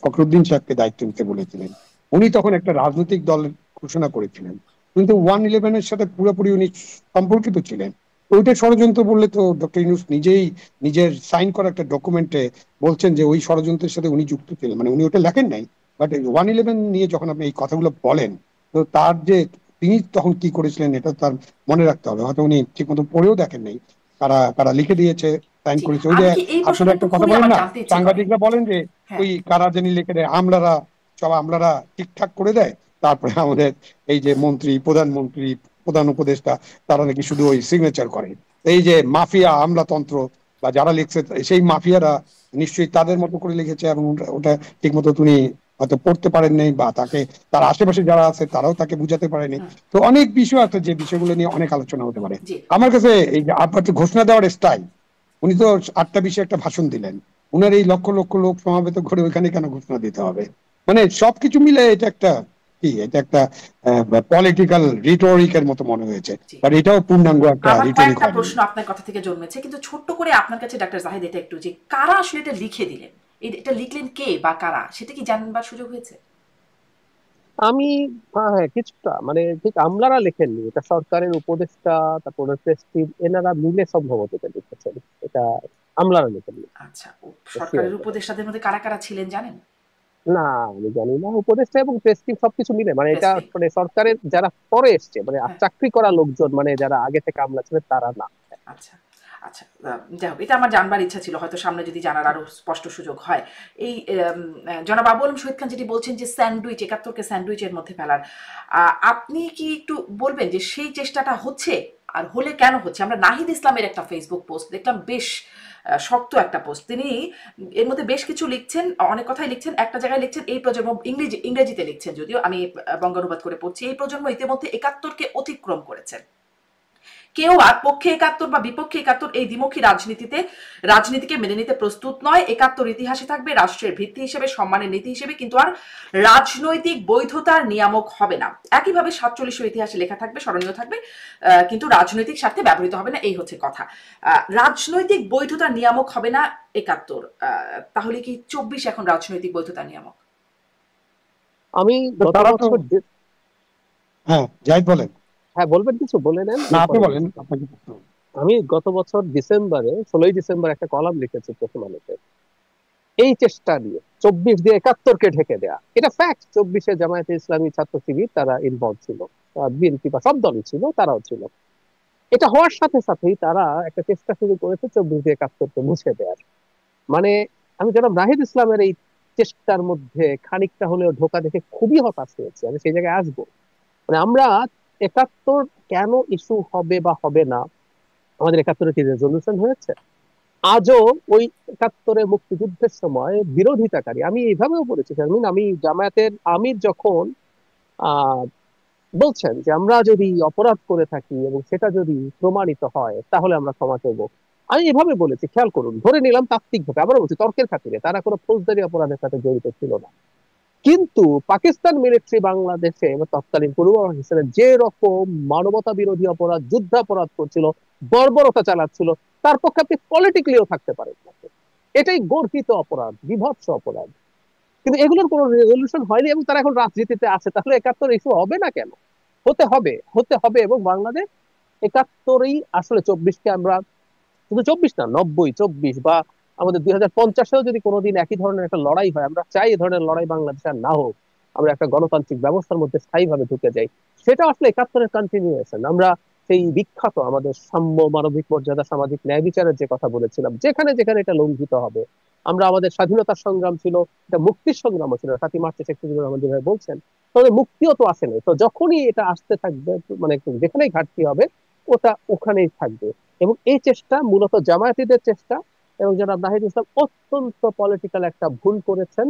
ফখরুদ্দিন সাহেবকে দায়িত্ব নিতে বলেছিলেন। উনি তখন একটা রাজনৈতিক দলের ঘোষণা করেছিলেন, কিন্তু 111-এর সাথে পুরোপুরি উনি সম্পর্কিত ছিলেন। তো ওইটা ষড়যন্ত্র বললে তো ডক্টর ইউনূস নিজেই নিজের সাইন করা একটা ডকুমেন্টে বলছেন যে ওই ষড়যন্ত্রের সাথে উনি যুক্ত ছিলেন, মানে উনি ওটা লেখেন নাই। বাট 111 নিয়ে যখন আপনি এই কথাগুলো বলেন, তো তার যে তিনি তখন কি করেছিলেন এটা তার মনে রাখতে হবে। হয়তো উনি ঠিক মতো পড়েও দেখেন নাই কারা কারা লিখে দিয়েছে, সাইন জি, করেছে। ওই যে আমি কি এই আপনারা প্রশ্নটা একটু একটা কথা খুবই বলেন আমার না, জানতে ইচ্ছে করে। সাংবাদিকরা বলেন যে হ্যাঁ, ওই কারা জানি লিখে দেয়, আমলারা, সব আমলারা ঠিকঠাক করে দেয়, তারপরে আমাদের এই যে মন্ত্রী, প্রধানমন্ত্রী, প্রধান উপদেষ্টা, তারা নাকি শুধু ওই সিগনেচার করে। এই যে মাফিয়া আমলাতন্ত্র বা যারা লিখছে, সেই মাফিয়ারা নিশ্চয়ই তাদের মতো করে লিখেছে, এবং ওটা ঠিক মতো তুমি হয়তো পড়তে পারেন নাই, বা তাকে তার আশেপাশে যারা আছে তারাও তাকে বুঝাতে পারেনি। তো অনেক বিষয় আছে যে বিষয়গুলো নিয়ে অনেক আলোচনা হতে পারে। জি। আমার কাছে এই যে আপনার ঘোষণা দেওয়ার স্টাইল, উনি তো 8টা বিষয়ে একটা ভাষণ দিলেন, উনার এই লক্ষ লক্ষ লোক সমাবেত করে ওইখানে কেন ঘোষণা দিতে হবে? মানে সবকিছু মিলে এটা একটা কি, এটা একটা পলিটিক্যাল রিটোরিকের মতো মনে হয়েছে, জি, বাট এটাও পূর্ণাঙ্গ একটা আমার রিটোরিক কয়েকটা হয়নি। প্রশ্ন আপনার কথা থেকে জন্মেছে, কিন্তু ছোট্ট করে আপনার কাছে ডাক্তার জাহিদ এটা একটু, যে কারা আসলে এটা লিখে দিলেন, এটা লিখলেন কে বা কারা, সেটা কি জানবার সুযোগ হয়েছে? আমি হ্যাঁ, কিছুটা মানে ঠিক আমলারা লেখেননি, এটা সরকারের উপদেষ্টা, তারপরে প্রেস টিম, এনারা মিলে সম্ভবত এটা লিখেছেন। এটা আমলারা লেখেননি, আচ্ছা, শিওর। সরকারের উপদেষ্টাদের মধ্যে কারা কারা ছিলেন জানেন? না, আমি জানি না। উপদেষ্টা এবং প্রেস টিম সবকিছু মিলে, মানে এটা প্রেসিং। মানে সরকারের যারা পরে এসছে, মানে হ্যাঁ, চাকরি করা লোকজন, মানে যারা আগে থেকে আমলা ছিলেন তারা না। আচ্ছা, আচ্ছা, যাই হোক, এটা আমার জানবার ইচ্ছা ছিল, হয়তো সামনে যদি জানার আরো স্পষ্ট সুযোগ হয়। এই জনাব আবু আলম শহীদ খান যেটি বলছেন যে স্যান্ডউইচ, 71-কে স্যান্ডউইচের মধ্যে ফেলার, আপনি কি একটু বলবেন যে সেই চেষ্টাটা হচ্ছে, আর হলে কেন হচ্ছে? আমরা নাহিদ ইসলামের একটা ফেসবুক পোস্ট দেখলাম, বেশ শক্ত একটা পোস্ট। তিনি এর মধ্যে বেশ কিছু লিখছেন, অনেক কথাই লিখছেন। একটা জায়গায় লিখছেন, এই প্রজন্ম, ইংরেজিতে লিখছেন, যদিও আমি বঙ্গানুবাদ করে পড়ছি, এই প্রজন্ম ইতিমধ্যে 71-কে অতিক্রম করেছেন। কেউ আর পক্ষে 71 বা বিপক্ষে 71 এই দ্বিমুখী রাজনীতিকে মেনে নিতে প্রস্তুত নয়। 71 ইতিহাসে থাকবে রাষ্ট্রের ভিত্তি হিসেবে, সম্মানের নীতি হিসেবে, কিন্তু আর রাজনৈতিক বৈধতার নিয়ামক হবে না। একইভাবে 47 ইতিহাসে লেখা থাকবে, স্মরণীয় থাকবে, কিন্তু রাজনৈতিক স্বার্থে ব্যবহৃত হবে না, এই হচ্ছে কথা। রাজনৈতিক বৈধতার নিয়ামক হবে না 71, তাহলে কি 24 এখন রাজনৈতিক বৈধতার নিয়ামক? আমি তো গত তারা তো, বছর হ্যাঁ জাহিদ বলেন। হ্যাঁ, বলবেন কিছু বলে নেন, না, আপনি এরপরে বলেন, বলছি। আপনাকে প্রশ্ন। আমি গত বছর ডিসেম্বরে 16ই ডিসেম্বর একটা কলাম লিখেছি প্রথম আলোতে এই চেষ্টা নিয়ে, 24 দিয়ে 71কে ঢেকে দেয়া। এটা ফ্যাক্ট, 24-এ জামায়াতে ইসলামী ছাত্র শিবির তারা ইনভলভ ছিল, বিএনপি বা সব দলই ছিল, তারাও ছিল। এটা হওয়ার সাথে সাথেই তারা একটা চেষ্টা শুরু করেছে 24 দিয়ে 71কে মুছে দেওয়ার। মানে আমি জনাব নাহিদ ইসলামের এই চেষ্টার মধ্যে খানিকটা হলেও ঢোকা দেখে খুবই হতাশ হয়েছে। আমি সেই জায়গায় আসবো। মানে আমরা 71 কেন ইস্যু হবে বা হবে না, আমাদের 71-এ কি রেজলিউশন হয়েছে? আজও ওই 71-এ মুক্তিযুদ্ধের সময় বিরোধিতাকারী, আমি এইভাবেও বলেছি শারমিন, আমি জামায়াতের আমির যখন আহ বলছেন যে আমরা যদি অপরাধ করে থাকি এবং সেটা যদি প্রমাণিত হয় তাহলে আমরা ক্ষমা করবো, আমি এভাবে বলেছি, খেয়াল করুন, ধরে নিলাম তাত্ত্বিকভাবে, আবার বলছি তর্কের খাতিরে, তারা কোনো ফৌজদারি অপরাধের সাথে জড়িত ছিল না, কিন্তু পাকিস্তান মিলিটারি বাংলাদেশে বা তৎকালীন পূর্ব পাকিস্তানে যে রকম মানবতা বিরোধী অপরাধ, যুদ্ধাপরাধ করছিল, বর্বরতা চালাচ্ছিল, তার পক্ষে আপনি পলিটিক্যালিও থাকতে পারেন না। এটাই গর্হিত অপরাধ, বিভৎস অপরাধ, কিন্তু এগুলোর কোনো রেজলিউশন হয়নি এবং তারা এখন রাজনীতিতে আছে। তাহলে 71 ইস্যু হবে না কেন? হতে হবে, হতে হবে। এবং বাংলাদেশ 71ই আসলে 24-কে আমরা, শুধু 24 না, 90, 24 বা আমাদের 2050-এও যদি কোনোদিন একই ধরনের একটা লড়াই হয়, আমরা চাই এই ধরনের লড়াই বাংলাদেশে আর না হোক, আমরা একটা গণতান্ত্রিক ব্যবস্থার মধ্যে স্থায়ীভাবে ঢুকে যাই। সেটা আসলে 71-এর কন্টিনিউয়েশন। আমরা সেই বিখ্যাত আমাদের সাম্য, মানবিক মর্যাদা, সামাজিক ন্যায় বিচারের যে কথা বলেছিলাম, যেখানে যেখানে এটা লঙ্ঘিত হবে, আমরা আমাদের স্বাধীনতার সংগ্রাম ছিল, এটা মুক্তির সংগ্রামও ছিল, 7ই মার্চে শেখ মুজিবুর রহমান যেভাবে বলছেন, তাহলে মুক্তিও তো আসেনি। তো যখনই এটা আসতে থাকবে, মানে যেখানেই ঘাটতি হবে, ওটা ওখানেই থাকবে। এবং এই চেষ্টা মূলত জামায়াতীদের চেষ্টা, এবং জনাব নাহিদ ইসলাম অত্যন্ত পলিটিক্যাল একটা ভুল করেছেন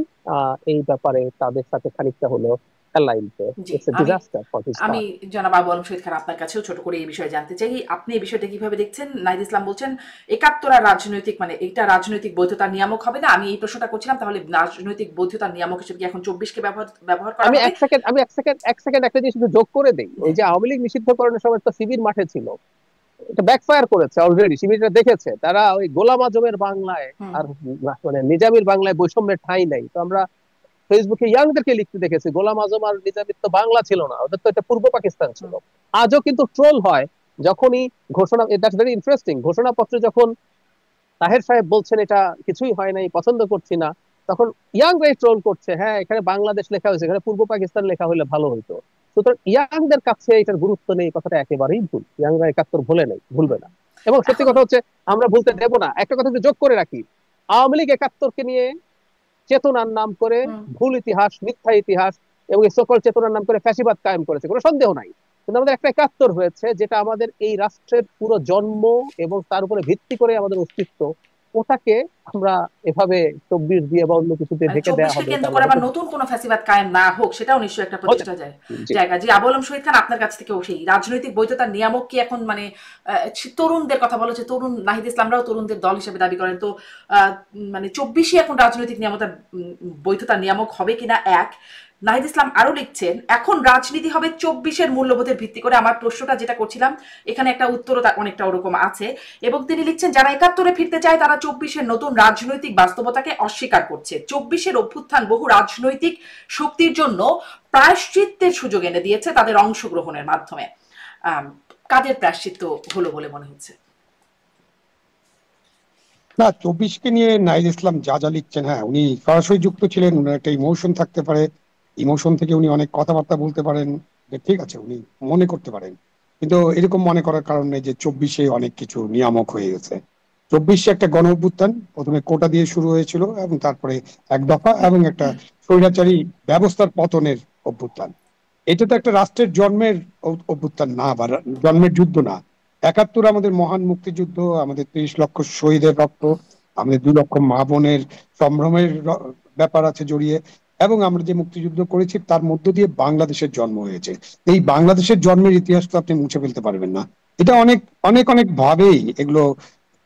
এই ব্যাপারে তাদের সাথে খানিকটা হলেও অ্যালাইন্ড। জি, ইটস এ আমি ডিজাস্টার ফর হিজ আমি পার্ট। জনাব আবু আলম শহীদ খান আপনার কাছেও ছোট করে এই বিষয়ে জানতে চাই, আপনি এই বিষয়টা কিভাবে দেখছেন? নাহিদ ইসলাম বলছেন 71 আর রাজনৈতিক, মানে এটা রাজনৈতিক বৈধতার নিয়ামক হবে না। আমি এই প্রশ্নটা করছিলাম, তাহলে রাজনৈতিক বৈধতার নিয়ামক হিসেবে কি এখন 24-কে ব্যবহার করা আমি হবে? এক সেকেন্ড একটা জিনিস শুধু যোগ করে দেই। ওই যে আওয়ামী লীগ নিষিদ্ধকরণের সময় তো শিবির মাঠে ছিল, এটা ব্যাকফায়ার করেছে অলরেডি। শিবিরটা দেখেছে, তারা ওই গোলাম আজমের বাংলায় হুম। আর মানে নিজামীর বাংলায় বৈষম্যের ঠাঁই নাই। তো আমরা ফেসবুকে ইয়াংদেরকে লিখতে দেখেছি, গোলাম আজম আর নিজামীর তো বাংলা ছিল না, ওদের তো এটা পূর্ব পাকিস্তান ছিল। আজও কিন্তু ট্রোল হয় যখনই ঘোষণা, দ্যাটস ভেরি ইন্টারেস্টিং, ঘোষণাপত্রে যখন তাহের সাহেব বলছেন এটা কিছুই হয় নাই, পছন্দ করছি না, তখন ইয়াংরাই ট্রোল করছে, হ্যাঁ এখানে বাংলাদেশ লেখা হয়েছে, এখানে পূর্ব পাকিস্তান লেখা হলে ভালো হইতো। সুতরাং ইয়াংদের কাছে এটার গুরুত্ব নেই, কথাটা একেবারেই ভুল। ইয়াংরা 71 ভুলে নেই, ভুলবে না। এবং সত্যি এখন কথা হচ্ছে, আমরা ভুলতে দেব না। একটা কথা যোগ করে রাখি, আওয়ামী লীগ 71-কে নিয়ে চেতনার নাম করে ভুল ইতিহাস, মিথ্যা ইতিহাস এবং এই সকল চেতনার নাম করে ফ্যাসিবাদ কায়েম করেছে, কোনো সন্দেহ নাই। কিন্তু আমাদের একটা 71 হয়েছে, যেটা আমাদের এই রাষ্ট্রের পুরো জন্ম এবং তার উপরে ভিত্তি করে আমাদের অস্তিত্ব, ওটাকে আমরা এভাবে 24 দিয়ে বা অন্য কিছুতে মানে ঢেকে দেওয়া 24-কে হবে, এটা কেন্দ্র আমরা করে আবার হতে নতুন কোনো ফ্যাসিবাদ কায়েম না হোক, সেটাও নিশ্চয়ই একটা হতে প্রতিষ্ঠা জি। জায়গা। জি, আবু আলম শহীদ খান, আপনার কাছ থেকেও সেই রাজনৈতিক বৈধতার নিয়ামক কি এখন, মানে তরুণদের কথা বলা হচ্ছে, তরুণ নাহিদ ইসলামরাও তরুণদের দল হিসেবে দাবি করেন, তো মানে 24-ই এখন রাজনৈতিক নিয়ামতার বৈধতার নিয়ামক হবে কিনা এক। নাহিদ ইসলাম আরো লিখছেন, এখন রাজনীতি হবে 24-এর মূল্যবোধের ভিত্তি করে। আমার প্রশ্নটা যেটা করছিলাম, এখানে একটা উত্তরও অনেকটা ওরকম আছে। এবং তিনি লিখছেন, যারা 71-এ ফিরতে চায় তারা 24-এর নতুন রাজনৈতিক বাস্তবতাকে অস্বীকার করছে। 24-এর অভ্যুত্থান বহু রাজনৈতিক শক্তির জন্য প্রায়শ্চিত্তের সুযোগ এনে দিয়েছে তাদের অংশগ্রহণের মাধ্যমে। কাদের প্রায়শ্চিত্ত হলো বলে মনে হচ্ছে? না, 24-কে নিয়ে নাহিদ ইসলাম যা যা লিখছেন, হ্যাঁ উনি সরাসরি যুক্ত ছিলেন, উনার একটা ইমোশন থাকতে পারে, ইমোশন থেকে উনি অনেক কথাবার্তা বলতে পারেন, যে ঠিক আছে উনি মনে করতে পারেন, কিন্তু এরকম মনে করার কারণে যে 24-এ অনেক কিছু নিয়ামক হয়ে গেছে। 24-এ একটা গণ অভ্যুত্থান, প্রথমে কোটা দিয়ে শুরু হয়েছিল এবং তারপরে এক দফা এবং একটা স্বৈরাচারী ব্যবস্থার পতনের অভ্যুত্থান। এটা তো একটা রাষ্ট্রের জন্মের অভ্যুত্থান না, বা জন্মের যুদ্ধ না। 71 আমাদের মহান মুক্তিযুদ্ধ, আমাদের 30 লক্ষ শহীদের রক্ত, আমাদের 2 লক্ষ মা বোনের সম্ভ্রমের ব্যাপার আছে জড়িয়ে, এবং আমরা যে মুক্তিযুদ্ধ করেছি তার মধ্য দিয়ে বাংলাদেশের জন্ম হয়েছে। এই বাংলাদেশের জন্মের ইতিহাস তো আপনি মুছে ফেলতে পারবেন না। এটা অনেক অনেক অনেক ভাবেই এগুলো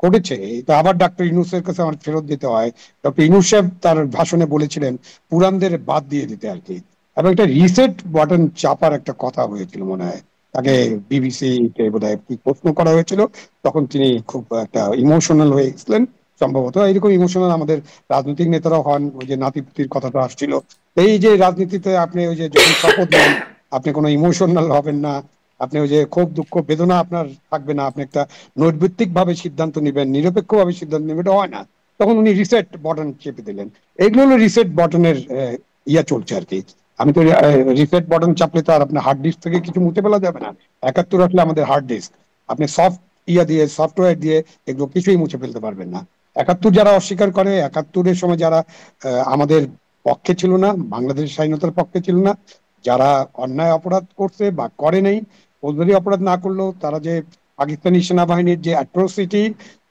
করেছে। এটা আবার ডক্টর ইউনূসের কাছে আমার ফেরত দিতে হয়। ডক্টর ইউনূস সাহেব তার ভাষণে বলেছিলেন পুরানদের বাদ দিয়ে দিতে আর কি, এবং একটা রিসেট বাটন চাপার একটা কথা হয়েছিল মনে হয়। তাকে বিবিসি তে বোধহয় কি প্রশ্ন করা হয়েছিল, তখন তিনি খুব একটা ইমোশনাল হয়ে গেছিলেন। সম্ভবত এরকম ইমোশনাল আমাদের রাজনৈতিক নেতারা হন। ওই যে নাতিপুতির কথাটা আসছিল, এই যে রাজনীতিতে আপনি ওই যে যখন শপথ নেন আপনি কোনো ইমোশনাল হবেন না, আপনি ওই যে ক্ষোভ দুঃখ বেদনা আপনার থাকবে না, আপনি একটা নৈর্ব্যক্তিক ভাবে সিদ্ধান্ত নেবেন, নিরপেক্ষ ভাবে সিদ্ধান্ত নেবেন, এটা হয় না। তখন উনি রিসেট বাটন চেপে দিলেন। এগুলো হলো রিসেট বাটনের ইয়া চলছে আর কি। আমি তো রিসেট বাটন চাপলে তো আর আপনার হার্ড ডিস্ক থেকে কিছু মুছে ফেলা যাবে না। 71 আসলে আমাদের হার্ড ডিস্ক, আপনি সফট ইয়া দিয়ে সফটওয়্যার দিয়ে এগুলো কিছুই মুছে ফেলতে পারবেন না। 71 যারা অস্বীকার করে, 71-এর সময় যারা আমাদের পক্ষে ছিল না, বাংলাদেশের স্বাধীনতার পক্ষে ছিল না, যারা অন্যায় অপরাধ করছে বা করে নাই, ফৌজদারি অপরাধ না করলেও তারা যে পাকিস্তানি সেনাবাহিনীর যে অ্যাট্রোসিটি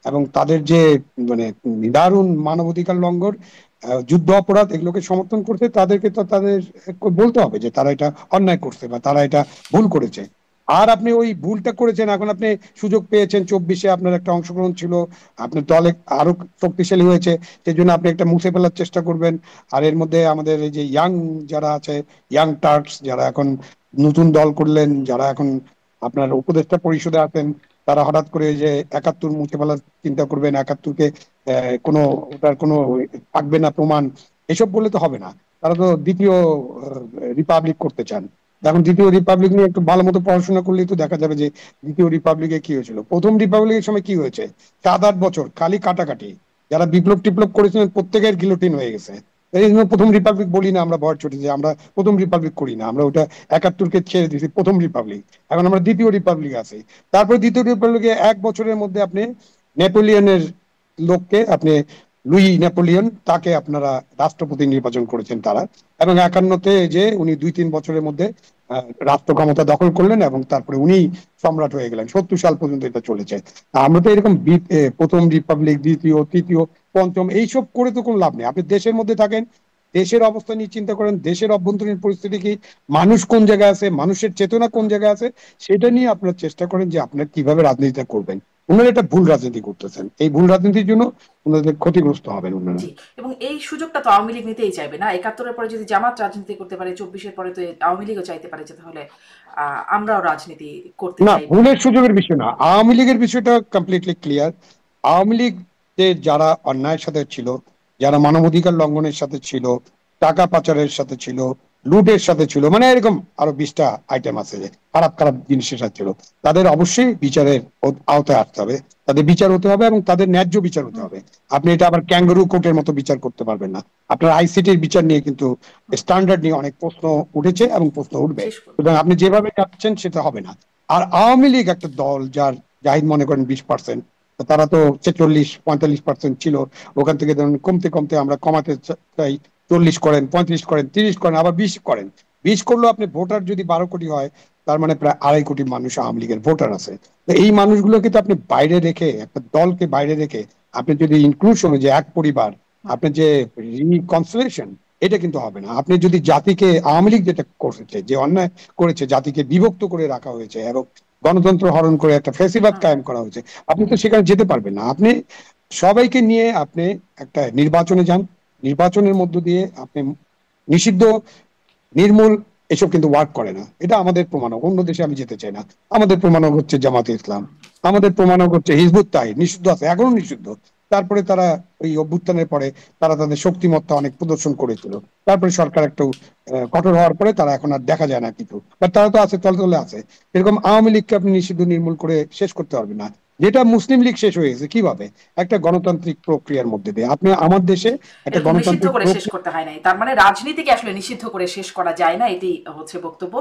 এবং তাদের যে মানে নিদারুণ মানবাধিকার লঙ্ঘন, যুদ্ধ অপরাধ, এগুলোকে সমর্থন করছে, তাদেরকে তো তাদের বলতে হবে যে তারা এটা অন্যায় করছে বা তারা এটা ভুল করেছে। আর আপনি ওই ভুলটা করেছেন, এখন আপনি সুযোগ পেয়েছেন, 24-এ আপনার একটা অংশগ্রহণ ছিল, আপনার দলে আরো শক্তিশালী হয়েছে, সেই জন্য আপনি একটা মুছে ফেলার চেষ্টা করবেন। আর এর মধ্যে আমাদের এই যে ইয়াং যারা আছে, ইয়াং টার্কস যারা এখন নতুন দল করলেন, যারা এখন আপনার উপদেষ্টা পরিষদে আছেন, তারা হঠাৎ করে যে 71 মুছে ফেলার চিন্তা করবেন, 71-কে কোনো ওটার কোনো থাকবে না প্রমাণ, এসব বললে তো হবে না। তারা তো দ্বিতীয় রিপাবলিক করতে চান। এখন দ্বিতীয় রিপাবলিক নিয়ে একটু ভালো মতো পড়াশোনা করলেই তো দেখা যাবে যে দ্বিতীয় রিপাবলিকে কি হয়েছিল, প্রথম রিপাবলিকের সময় কি হয়েছে। 7-8 বছর খালি কাটাকাটি, যারা বিপ্লব টিপ্লব করেছিলেন প্রত্যেকের গিলোটিন হয়ে গেছে। এই জন্য প্রথম রিপাবলিক বলি না আমরা, ভর চটে যে আমরা প্রথম রিপাবলিক করি না, আমরা ওটা 71-কে ছেড়ে দিয়েছি প্রথম রিপাবলিক। এখন আমরা দ্বিতীয় রিপাবলিক আছি। তারপরে দ্বিতীয় রিপাবলিকে 1 বছরের মধ্যে আপনি নেপোলিয়নের লোককে আপনি লুই নেপোলিয়ন তাকে আপনারা রাষ্ট্রপতি নির্বাচন করেছেন তারা, এবং 51-তে যে উনি 2-3 বছরের মধ্যে রাষ্ট্র ক্ষমতা দখল করলেন এবং তারপরে উনি সম্রাট হয়ে গেলেন। 70 সাল পর্যন্ত এটা চলেছে। আমরা তো এরকম প্রথম রিপাবলিক, দ্বিতীয়, তৃতীয়, পঞ্চম এইসব করে তো কোনো লাভ নেই। আপনি দেশের মধ্যে থাকেন, দেশের অবস্থা নিয়ে চিন্তা করেন, দেশের অভ্যন্তরীণ পরিস্থিতি কি, মানুষ কোন জায়গায় আছে, মানুষের চেতনা কোন জায়গায় আছে, সেটা নিয়ে আপনার চেষ্টা করেন যে আপনার কিভাবে রাজনীতিটা করবেন। ওনারা এটা ভুল রাজনীতি করতেছেন, এই ভুল রাজনীতির জন্য ওনাদের ক্ষতিগ্রস্ত হবেন ওনারা। জি, এবং এই সুযোগটা তো আওয়ামী লীগ নিতেই চাইবে না। 71-এর পরে যদি জামাত রাজনীতি করতে পারে, 24-এর পরে তো আওয়ামী লীগও চাইতে পারে যে তাহলে আমরাও রাজনীতি করতে না, চাইবো। ভুলের সুযোগের বিষয় না, আওয়ামী লীগের বিষয়টা কমপ্লিটলি ক্লিয়ার। আওয়ামী লীগের যারা অন্যায়ের সাথে ছিল, যারা মানবাধিকার লঙ্ঘনের সাথে ছিল, টাকা পাচারের সাথে ছিল, লুটের সাথে ছিল, মানে এরকম আরো 20টা আইটেম আছে যে খারাপ খারাপ জিনিসের সাথে ছিল, তাদের অবশ্যই বিচারের আওতায় আসতে হবে, তাদের বিচার হতে হবে এবং তাদের ন্যায্য বিচার হতে হবে। আপনি এটা আবার ক্যাঙ্গারু কোর্টের মতো বিচার করতে পারবেন না। আপনার আইসিটির বিচার নিয়ে কিন্তু স্ট্যান্ডার্ড নিয়ে অনেক প্রশ্ন উঠেছে এবং প্রশ্ন উঠবে, শেষ করবো। সুতরাং আপনি যেভাবে চাচ্ছেন সেটা হবে না। আর আওয়ামী লীগ একটা দল যার জাহিদ মনে করেন 20%, তারা তো 46-45% ছিল, ওখান থেকে ধরুন কমতে কমতে আমরা কমাতে চাই, 40 করেন, 35 করেন, 30 করেন, আবার 20 করেন। 20 করলেও আপনি ভোটার যদি 12 কোটি হয়, তার মানে প্রায় 2.5 কোটি মানুষ আওয়ামী লীগের ভোটার আছে। তো এই মানুষগুলোকে তো আপনি বাইরে রেখে, একটা দলকে বাইরে রেখে আপনি যদি ইনক্লুশন, যে এক পরিবার, আপনি যে রিকনসিলিয়েশন, এটা কিন্তু হবে না। আপনি যদি জাতিকে, আওয়ামী লীগ যেটা করেছে, যে অন্যায় করেছে, জাতিকে বিভক্ত করে রাখা হয়েছে এবং গণতন্ত্র হরণ করে একটা ফ্যাসিবাদ কায়েম করা হয়েছে, আপনি তো সেখানে যেতে পারবেন না। আপনি সবাইকে নিয়ে আপনি একটা নির্বাচনে যান, নির্বাচনের মধ্য দিয়ে আপনি নিষিদ্ধ, নির্মূল, এসব কিন্তু ওয়ার্ক করে না। এটা আমাদের প্রমাণক, অন্য দেশে আমি যেতে চাই না। আমাদের প্রমাণক হচ্ছে জামাতে ইসলাম, আমাদের প্রমাণক হচ্ছে হিজবুত তাহরির, নিষিদ্ধ আছে, এখনো নিষিদ্ধ। তারপরে তারা ওই অভ্যুত্থানের পরে তারা তাদের শক্তিমত্তা অনেক প্রদর্শন করেছিল, তারপরে সরকার একটু কঠোর হওয়ার পরে তারা এখন আর দেখা যায় না কিছু, বাট তারা তো আছে, তলে তলে আছে। এরকম আওয়ামী লীগকে আপনি নিষিদ্ধ, নির্মূল করে শেষ করতে পারবেন না। যেটা মুসলিম লীগ শেষ হয়ে গেছে কিভাবে, একটা গণতান্ত্রিক প্রক্রিয়ার মধ্যে দিয়ে। আপনি আমার দেশে একটা এরকম নিষিদ্ধ গণতান্ত্রিক করে শেষ প্রক্রিয়া, করতে হয় নাই, তার মানে রাজনীতিকে আসলে নিষিদ্ধ করে শেষ করা যায় না, এটি হচ্ছে বক্তব্য।